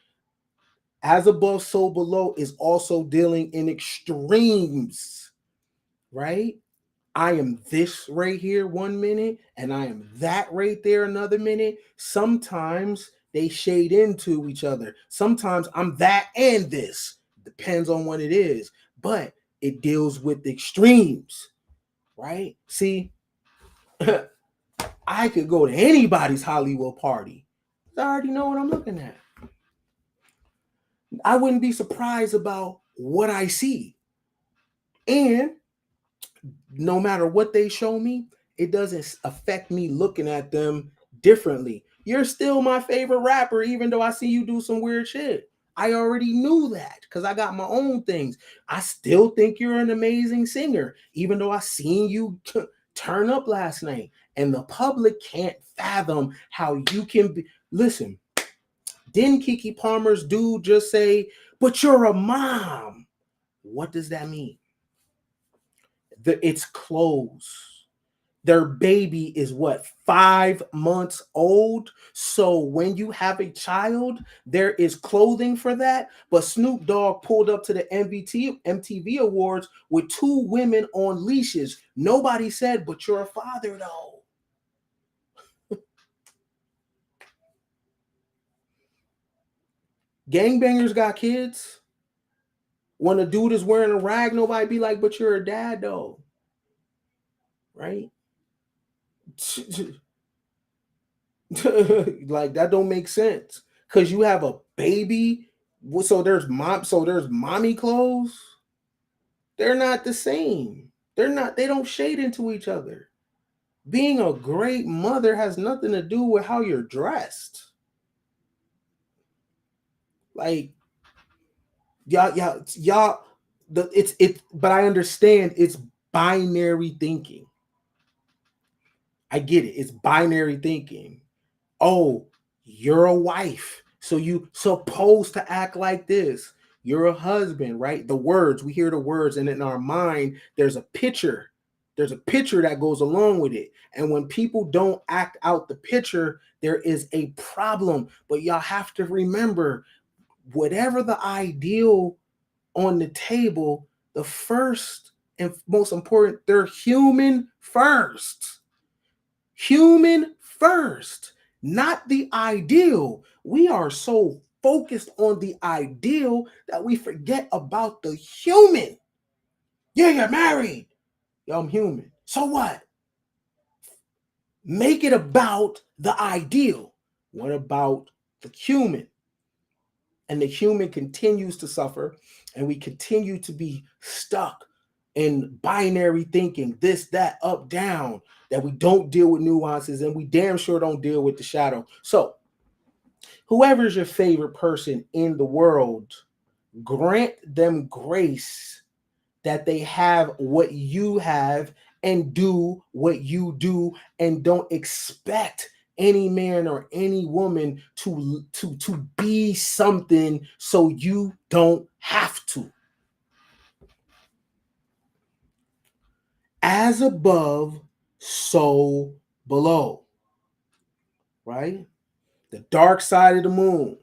As above, so below is also dealing in extremes, right? I am this right here 1 minute, and I am that right there another minute. Sometimes they shade into each other. Sometimes I'm that and this. Depends on what it is. But it deals with the extremes, right? See, I could go to anybody's Hollywood party. I already know what I'm looking at. I wouldn't be surprised about what I see. And no matter what they show me, it doesn't affect me looking at them differently. You're still my favorite rapper, even though I see you do some weird shit. I already knew that because I got my own things. I still think you're an amazing singer, even though I seen you turn up last night. And the public can't fathom how you can be. Listen, didn't Keke Palmer's dude just say, but you're a mom? What does that mean? It's clothes. Their baby is what, 5 months old? So when you have a child, there is clothing for that. But Snoop Dogg pulled up to the MTV Awards with 2 women on leashes. Nobody said, but you're a father, though. Gangbangers got kids. When a dude is wearing a rag, nobody be like, but you're a dad, though. Right? Like, that don't make sense. Because you have a baby. So there's mommy clothes. They're not the same. They don't shade into each other. Being a great mother has nothing to do with how you're dressed. Like, y'all, but I understand it's binary thinking. I get it. It's binary thinking. Oh, you're a wife, so you supposed to act like this. You're a husband, right? The words, we hear the words, and in our mind, there's a picture. There's a picture that goes along with it. And when people don't act out the picture, there is a problem. But y'all have to remember, whatever the ideal on the table, the first and most important, they're human first. Human first, not the ideal. We are so focused on the ideal that we forget about the human. Yeah, you're married. Yeah, I'm human. So what? Make it about the ideal. What about the human? And the human continues to suffer, and we continue to be stuck in binary thinking, this, that, up, down, that we don't deal with nuances, and we damn sure don't deal with the shadow. So, whoever's your favorite person in the world, grant them grace that they have what you have and do what you do, and don't expect any man or any woman to be something so you don't have to. As above, so below. Right? The dark side of the moon.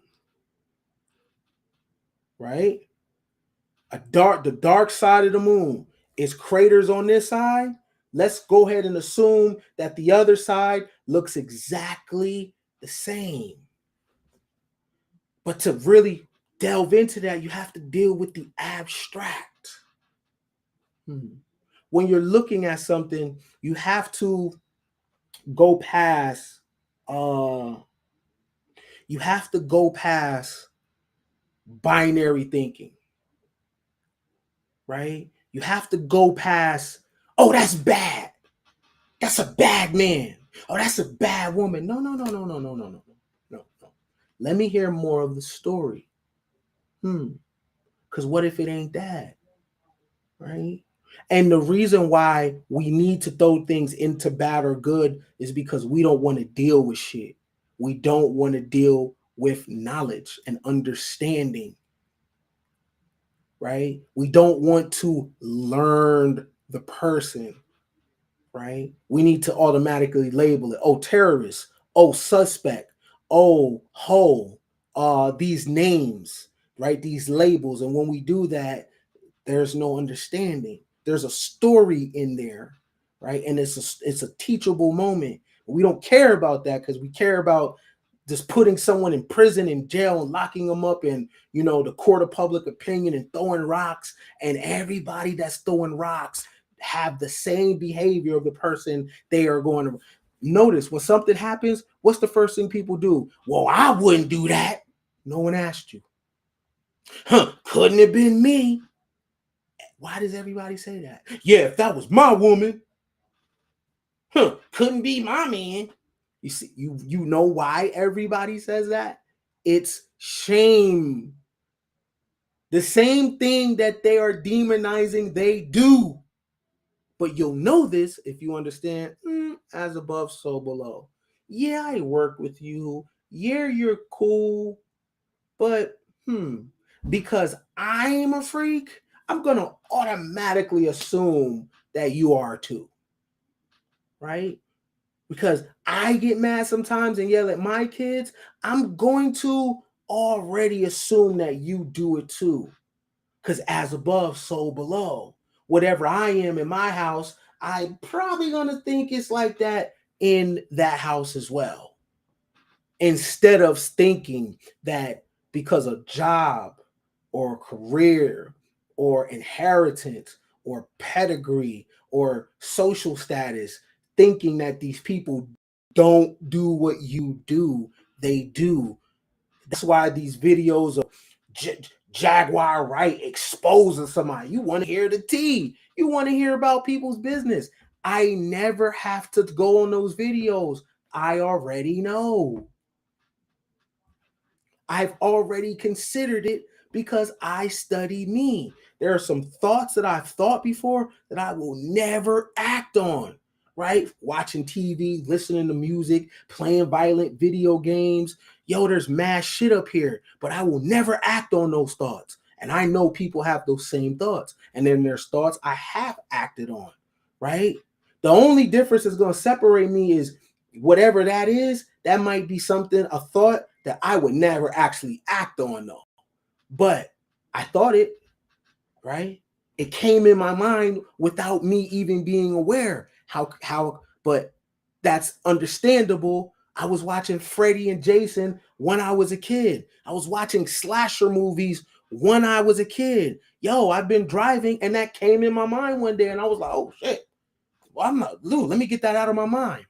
Right? The dark side of the moon is craters on this side. Let's go ahead and assume that the other side looks exactly the same. But to really delve into that, you have to deal with the abstract. When you're looking at something, you have to go past binary thinking. Right? You have to go past, oh, that's bad. That's a bad man. Oh, that's a bad woman. No. Let me hear more of the story. Because what if it ain't that? Right? And the reason why we need to throw things into bad or good is because we don't want to deal with shit. We don't want to deal with knowledge and understanding. Right? We don't want to learn the person. Right? We need to automatically label it. Oh, terrorist. Oh, suspect. Oh, ho. These names, right? These labels. And when we do that, there's no understanding. There's a story in there, right? And it's a teachable moment. We don't care about that because we care about just putting someone in prison and jail and locking them up in, the court of public opinion and throwing rocks. And everybody that's throwing rocks have the same behavior of the person they are going to. Notice when something happens, what's the first thing people do? Well, I wouldn't do that. No one asked you. Couldn't have been me. Why does everybody say that? Yeah, if that was my woman, couldn't be my man. You see, you know why everybody says that? It's shame. The same thing that they are demonizing, they do. But you'll know this if you understand, as above, so below. Yeah, I work with you. Yeah, you're cool. But, because I'm a freak, I'm going to automatically assume that you are too. Right? Because I get mad sometimes and yell at my kids, I'm going to already assume that you do it too. Because as above, so below. Whatever I am in my house, I'm probably going to think it's like that in that house as well. Instead of thinking that because a job or a career or inheritance or pedigree or social status, thinking that these people don't do what you do, they do. That's why these videos of Jaguar Wright exposing somebody, you want to hear the tea. You want to hear about people's business. I never have to go on those videos. I already know. I've already considered it because I study me. There are some thoughts that I've thought before that I will never act on, right? Watching TV, listening to music, playing violent video games. Yo, there's mad shit up here, but I will never act on those thoughts. And I know people have those same thoughts. And then there's thoughts I have acted on, right? The only difference that's going to separate me is whatever that is, that might be something, a thought that I would never actually act on though. But I thought it, right? It came in my mind without me even being aware. But that's understandable. I was watching Freddy and Jason when I was a kid. I was watching slasher movies when I was a kid. Yo, I've been driving and that came in my mind one day and I was like, oh shit. Well, I'm not, Lou, let me get that out of my mind.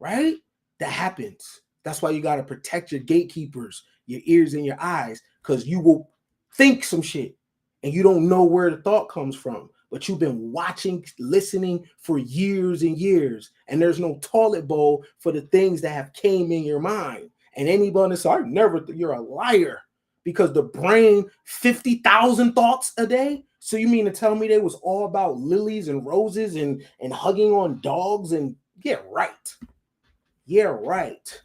Right? That happens. That's why you got to protect your gatekeepers, your ears and your eyes, because you will think some shit and you don't know where the thought comes from. But you've been watching, listening for years and years, and there's no toilet bowl for the things that have came in your mind. And anybody that says, you're a liar because the brain, 50,000 thoughts a day. So you mean to tell me they was all about lilies and roses and hugging on dogs and yeah, right. Yeah, right.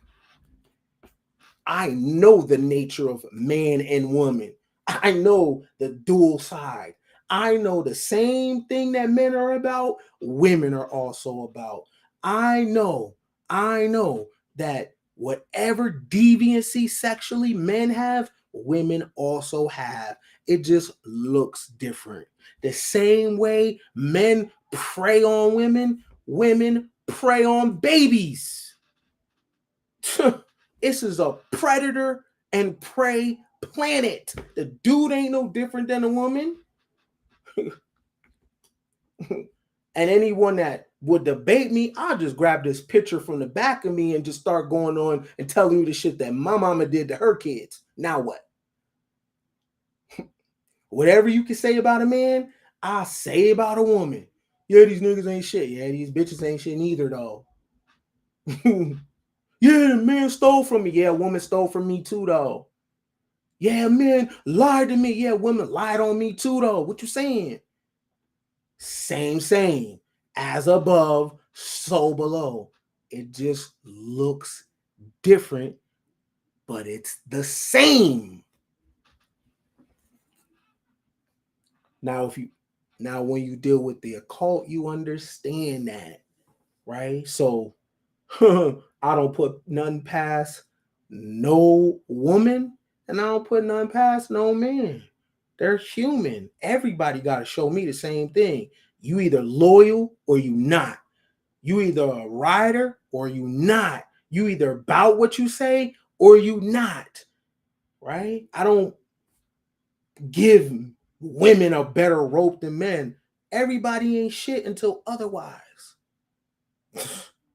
I know the nature of man and woman. I know the dual side. I know the same thing that men are about, women are also about. I know that whatever deviancy sexually men have, women also have. It just looks different. The same way men prey on women, women prey on babies. This is a predator and prey planet. The dude ain't no different than a woman. And anyone that would debate me, I'll just grab this picture from the back of me and just start going on and telling you the shit that my mama did to her kids. Now what? Whatever you can say about a man, I'll say about a woman. Yeah, these niggas ain't shit. Yeah, these bitches ain't shit neither, though. Yeah, man stole from me. Yeah, woman stole from me too, though. Yeah, men lied to me. Yeah, women lied on me too, though. What you saying? Same. As above, so below. It just looks different, but it's the same. Now, when you deal with the occult, you understand that, right? So I don't put none past no woman, and I don't put none past no man. They're human. Everybody got to show me the same thing. You either loyal or you not. You either a rider or you not. You either about what you say or you not. Right? I don't give women a better rope than men. Everybody ain't shit until otherwise.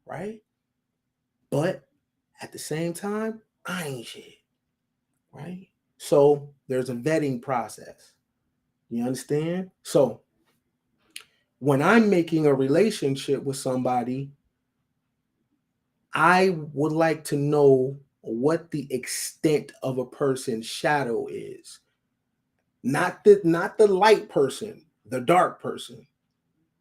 Right? But at the same time, I ain't shit. Right? So there's a vetting process. You understand? So when I'm making a relationship with somebody, I would like to know what the extent of a person's shadow is. not the light person, the dark person,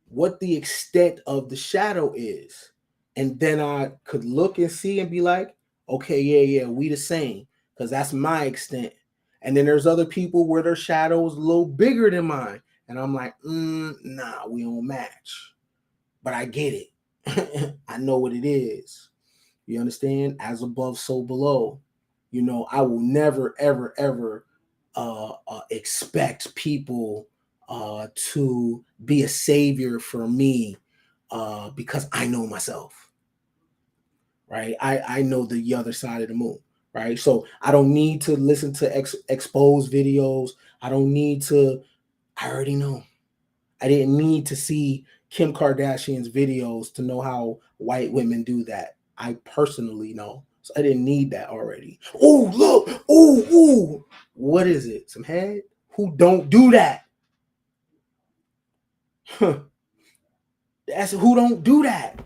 what the extent of the shadow is. And then I could look and see and be like, okay, yeah, we the same, because that's my extent. And then there's other people where their shadow is a little bigger than mine. And I'm like, nah, we don't match. But I get it. I know what it is. You understand? As above, so below. I will never, ever, ever expect people to be a savior for me because I know myself, right? I know the other side of the moon, right? So I don't need to listen to expose videos. I don't need to. I already know. I didn't need to see Kim Kardashian's videos to know how white women do that. I personally know. So I didn't need that already. Oh, look. Oh. What is it? Some head? Who don't do that? That's who don't do that.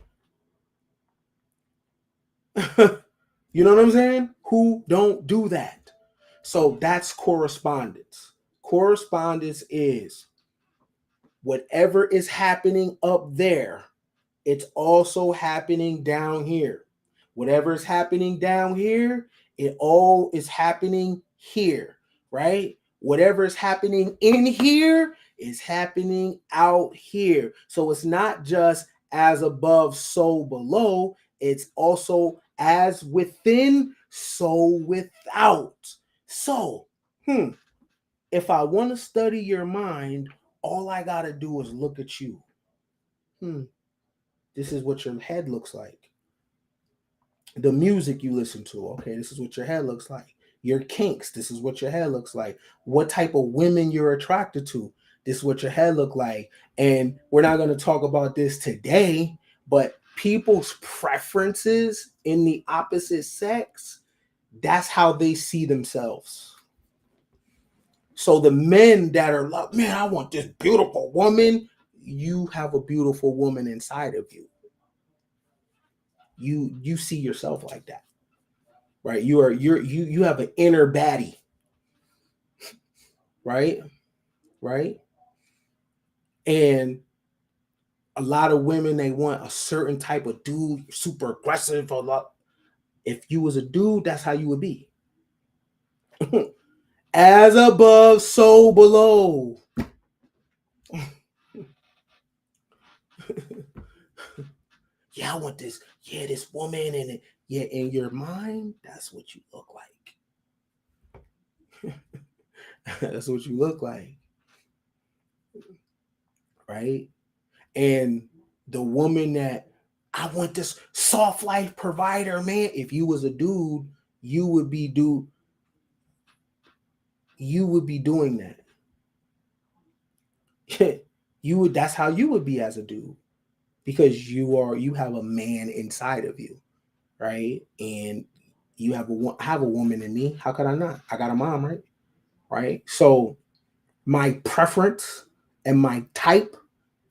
You know what I'm saying? Who don't do that? So that's correspondence. Correspondence is whatever is happening up there, it's also happening down here. Whatever is happening down here, it all is happening here, right? Whatever is happening in here is happening out here. So it's not just as above, so below. It's also as within, so without. So, if I want to study your mind, all I got to do is look at you. This is what your head looks like. The music you listen to, okay, this is what your head looks like. Your kinks, this is what your head looks like. What type of women you're attracted to, this is what your head look like. And we're not going to talk about this today, but people's preferences in the opposite sex, that's how they see themselves. So the men that are like, man, I want this beautiful woman, you have a beautiful woman inside of you. You see yourself like that, right? You have an inner baddie, right, and a lot of women, they want a certain type of dude, super aggressive. A lot. If you was a dude, that's how you would be. As above, so below. Yeah, I want this. Yeah, this woman, and yeah, in your mind, that's what you look like. That's what you look like, right? And the woman that I want this soft life provider, man. If you was a dude, you would be doing that. That's how you would be as a dude, because you have a man inside of you, right? And I have a woman in me. How could I not? I got a mom, right? Right? So my preference and my type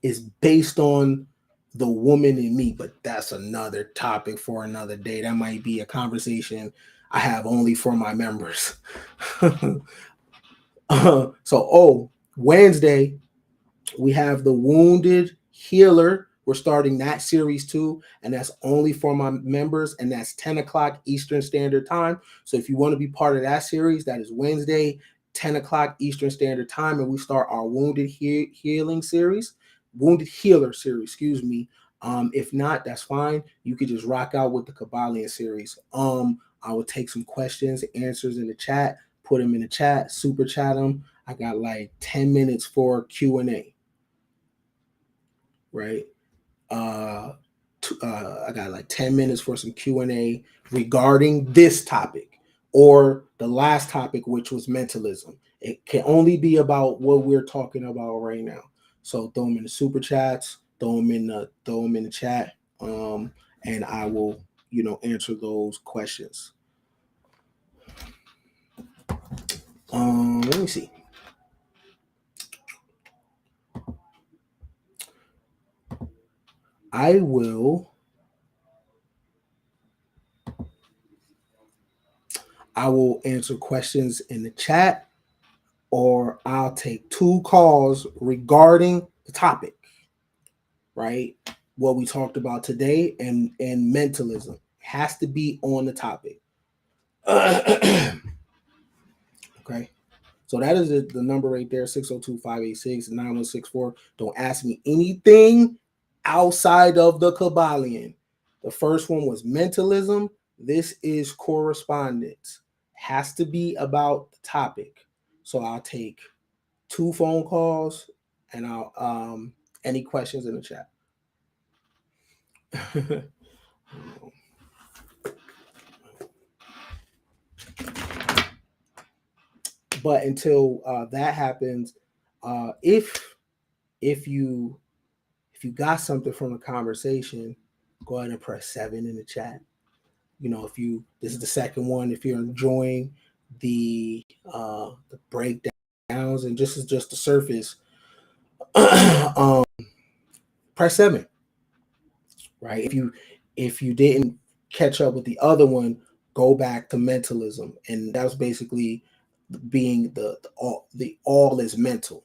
is based on the woman in me, but that's another topic for another day. That might be a conversation I have only for my members. Wednesday, we have the Wounded Healer. We're starting that series too, and that's only for my members, and that's 10 o'clock Eastern Standard Time. So if you want to be part of that series, that is Wednesday, 10 o'clock Eastern Standard Time, and we start our Healing series, Wounded Healer series, excuse me. If not, that's fine. You could just rock out with the Kybalion series. I will take some questions, answers in the chat, put them in the chat, super chat them. I got like 10 minutes for Q&A. Right? I got like 10 minutes for some Q&A regarding this topic or the last topic, which was mentalism. It can only be about what we're talking about right now. So throw them in the super chats, throw them in the chat, and I will, answer those questions. Let me see. I will answer questions in the chat. or I'll take 2 calls regarding the topic, right? What we talked about today and mentalism has to be on the topic. Okay. So that is the number right there, 602-586-9164. Don't ask me anything outside of the Kybalion. The first one was mentalism. This is correspondence. Has to be about the topic. So I'll take 2 phone calls and I'll any questions in the chat. But until that happens, if you got something from the conversation, go ahead and press 7 in the chat. You know, if you this is the second one, if you're enjoying the breakdowns and this is just the surface, press 7. Right? If you didn't catch up with the other one, go back to mentalism, and that was basically being the all is mental,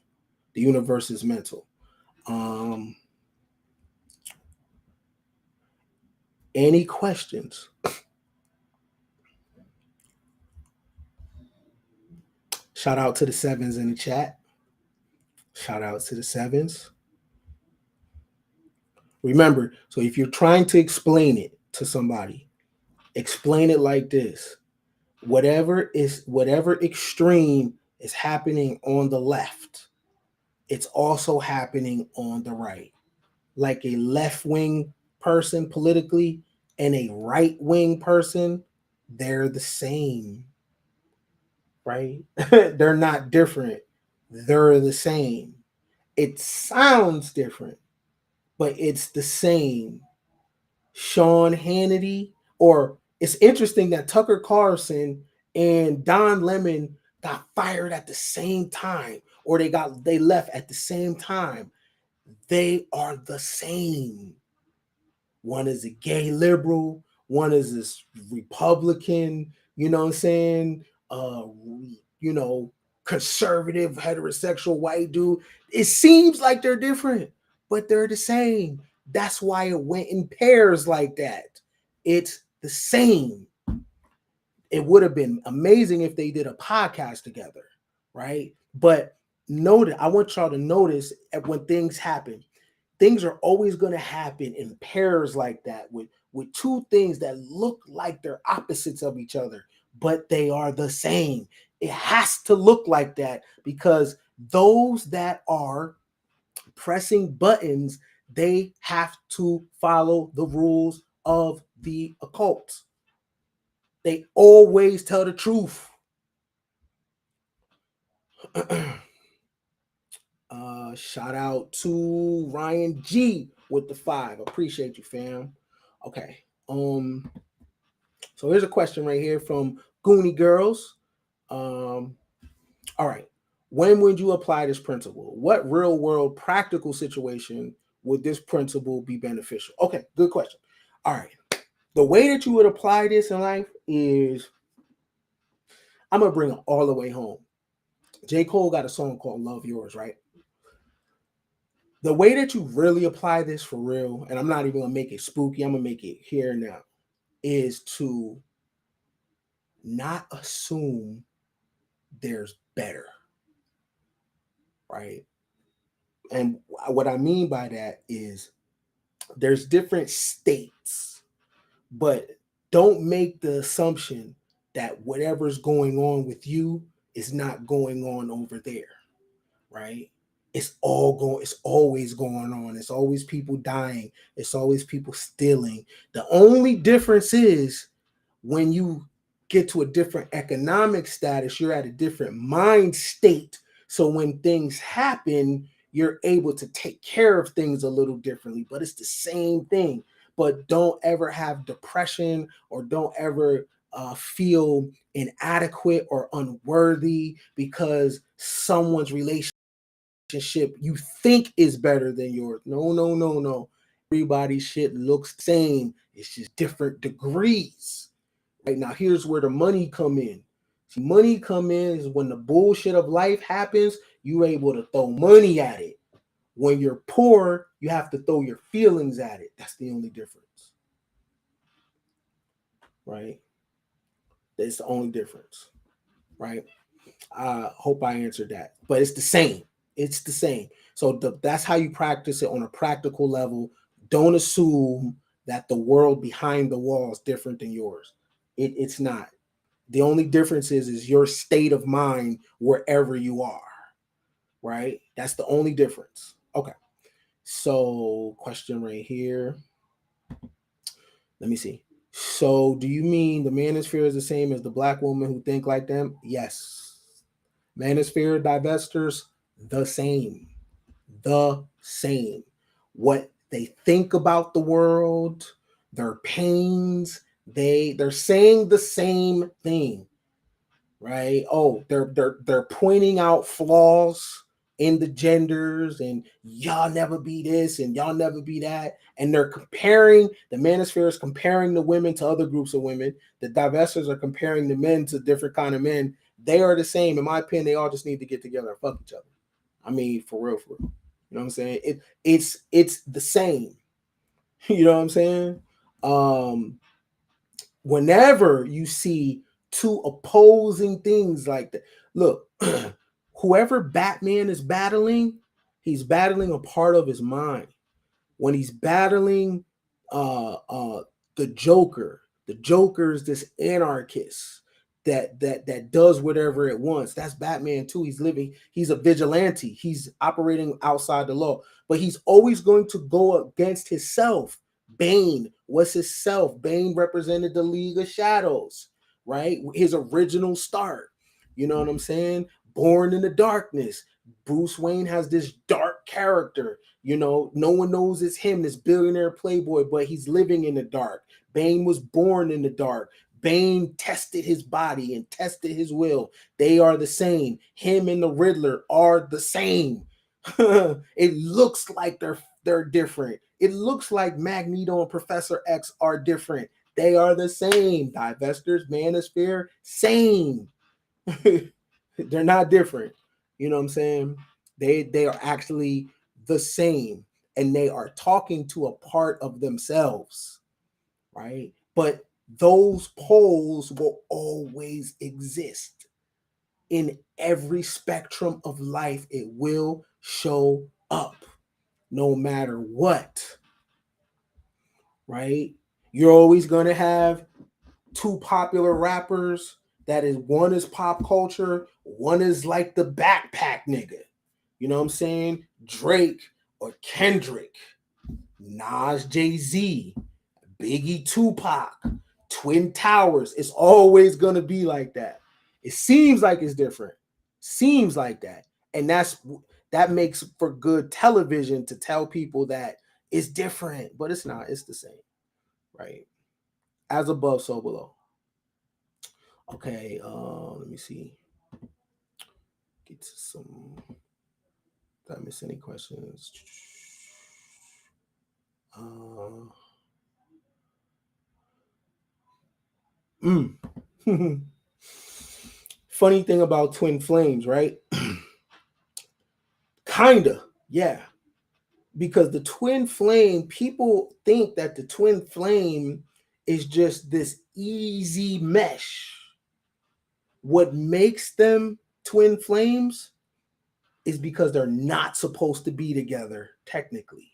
the universe is mental. Any questions? Shout out to the 7s in the chat. Shout out to the 7s. Remember, so if you're trying to explain it to somebody, explain it like this. Whatever extreme is happening on the left, it's also happening on the right. Like a left-wing person politically and a right-wing person, they're the same, right? They're not different. They're the same. It sounds different, but it's the same. Sean Hannity, or it's interesting that Tucker Carlson and Don Lemon got fired at the same time, or they left at the same time. They are the same. One is a gay liberal, one is this Republican, you know what I'm saying? You know, conservative, heterosexual white dude. It seems like they're different, but they're the same. That's why it went in pairs like that. It's the same. It would have been amazing if they did a podcast together, right? But notice, I want y'all to notice when things happen, things are always going to happen in pairs like that with 2 things that look like they're opposites of each other, but they are the same. It has to look like that because those that are pressing buttons, they have to follow the rules of the occult. They always tell the truth. Shout out to Ryan G with the 5. Appreciate you, fam. Okay. So here's a question right here from Goonie Girls. All right. When would you apply this principle? What real world practical situation would this principle be beneficial? Okay, good question. All right. The way that you would apply this in life is I'm gonna bring it all the way home. J. Cole got a song called Love Yours, right? The way that you really apply this for real, and I'm not even gonna make it spooky, I'm gonna make it here and now, is to not assume there's better, right? And what I mean by that is there's different states, but don't make the assumption that whatever's going on with you is not going on over there, right? It's always going on. It's always people dying. It's always people stealing. The only difference is when you get to a different economic status, you're at a different mind state. So when things happen, you're able to take care of things a little differently, but it's the same thing. But don't ever have depression or don't ever feel inadequate or unworthy because someone's relationship you think is better than yours. No, no, no, no. Everybody's shit looks the same. It's just different degrees. Right now, here's where the money come in. See, money come in is when the bullshit of life happens, you're able to throw money at it. When you're poor, you have to throw your feelings at it. That's the only difference. Right? That's the only difference. Right? I hope I answered that. But it's the same. It's the same. So that's how you practice it on a practical level. Don't assume that the world behind the wall is different than yours. It's not. The only difference is your state of mind wherever you are. Right? That's the only difference. Okay. So, question right here. Let me see. So, do you mean the manosphere is the same as the black woman who think like them? Yes. Manosphere divestors, the same. The same. What they think about the world, their pains, they're saying the same thing, right? Oh, they're pointing out flaws in the genders, and y'all never be this and y'all never be that, and they're comparing, the manosphere is comparing the women to other groups of women, the divestors are comparing the men to different kind of men. They are the same. In my opinion, they all just need to get together and fuck each other. I mean, for real, for real. You know what I'm saying? It's the same. You know what I'm saying? Whenever you see two opposing things like that, look, whoever Batman is battling, he's battling a part of his mind. When he's battling the Joker is this anarchist that does whatever it wants. That's Batman too. He's a vigilante. He's operating outside the law, but he's always going to go against himself. Bane was his self. Bane represented the League of Shadows, right? His original start. You know what I'm saying? Born in the darkness. Bruce Wayne has this dark character. You know, no one knows it's him, this billionaire playboy, but he's living in the dark. Bane was born in the dark. Bane tested his body and tested his will. They are the same. Him and the Riddler are the same. It looks like they're different. It looks like Magneto and Professor X are different. They are the same. Divestors, Manosphere, same. They're not different. You know what I'm saying? They are actually the same, and they are talking to a part of themselves, right? But those poles will always exist in every spectrum of life. It will show up no matter what, right? You're always going to have two popular rappers that is, one is pop culture, one is like the backpack nigga. You know what I'm saying? Drake or Kendrick, Nas, Jay-Z, Biggie, Tupac, Twin Towers. It's always going to be like that. It seems like it's different. Seems like that. And that makes for good television to tell people that it's different, but it's not. It's the same, right? As above, so below. Okay, let me see. Get to some. Did I miss any questions? Funny thing about twin flames, right? Kinda, yeah. Because the twin flame, people think that the twin flame is just this easy mesh. What makes them twin flames is because they're not supposed to be together, technically.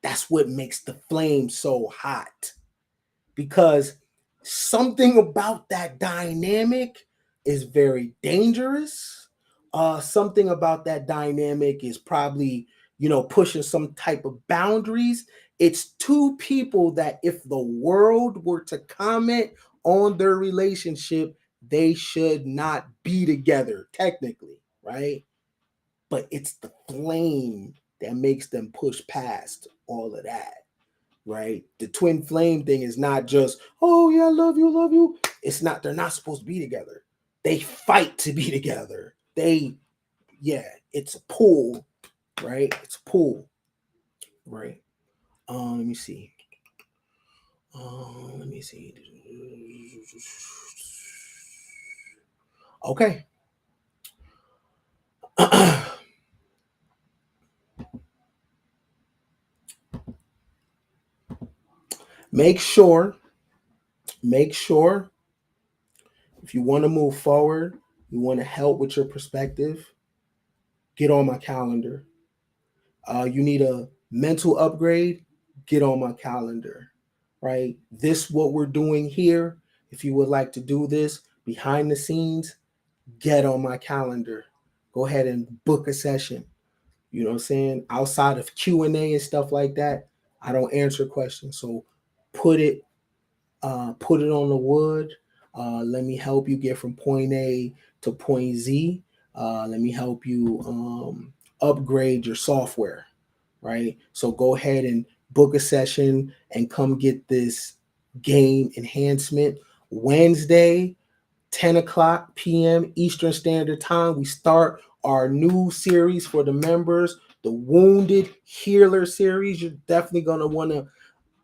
That's what makes the flame so hot. Because something about that dynamic is very dangerous. Something about that dynamic is probably, pushing some type of boundaries. It's two people that if the world were to comment on their relationship, they should not be together, technically, right? But it's the flame that makes them push past all of that, right? The twin flame thing is not just, oh yeah, I love you, love you. It's not, they're not supposed to be together. They fight to be together. It's a pull, right? It's a pull, right? Let me see. Let me see. Okay. make sure if you want to move forward, you want to help with your perspective, get on my calendar. You need a mental upgrade, get on my calendar, right? This, what we're doing here, if you would like to do this behind the scenes, get on my calendar. Go ahead and book a session. You know what I'm saying? Outside of Q&A and stuff like that, I don't answer questions. So put it on the wood. Let me help you get from point A to point Z. Let me help you upgrade your software, right? So go ahead and book a session and come get this game enhancement. Wednesday, 10 o'clock p.m. Eastern Standard Time, we start our new series for the members, the Wounded Healer series. You're definitely going to want to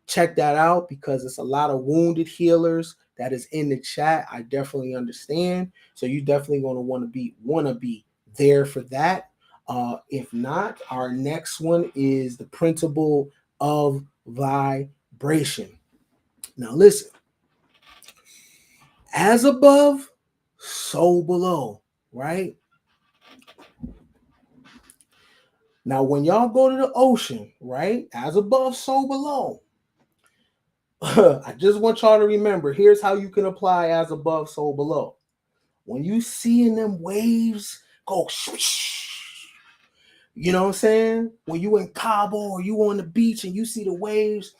check that out because it's a lot of wounded healers that is in the chat. I definitely understand. So you definitely going to want to be there for that. If not, our next one is the principle of vibration. Now listen, as above, so below, right? Now, when y'all go to the ocean, right? As above, so below. I just want y'all to remember, here's how you can apply as above, so below. When you seeing them waves go, you know what I'm saying? When you in Cabo or you on the beach and you see the waves,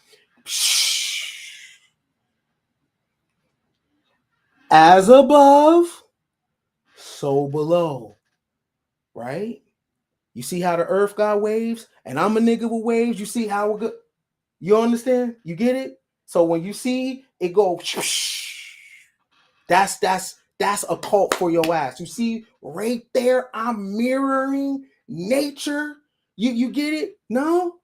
as above, so below, right? You see how the earth got waves, and I'm a nigga with waves. You see how it go? You understand? You get it? So when you see it go, that's a cult for your ass. You see right there, I'm mirroring nature. You get it? No,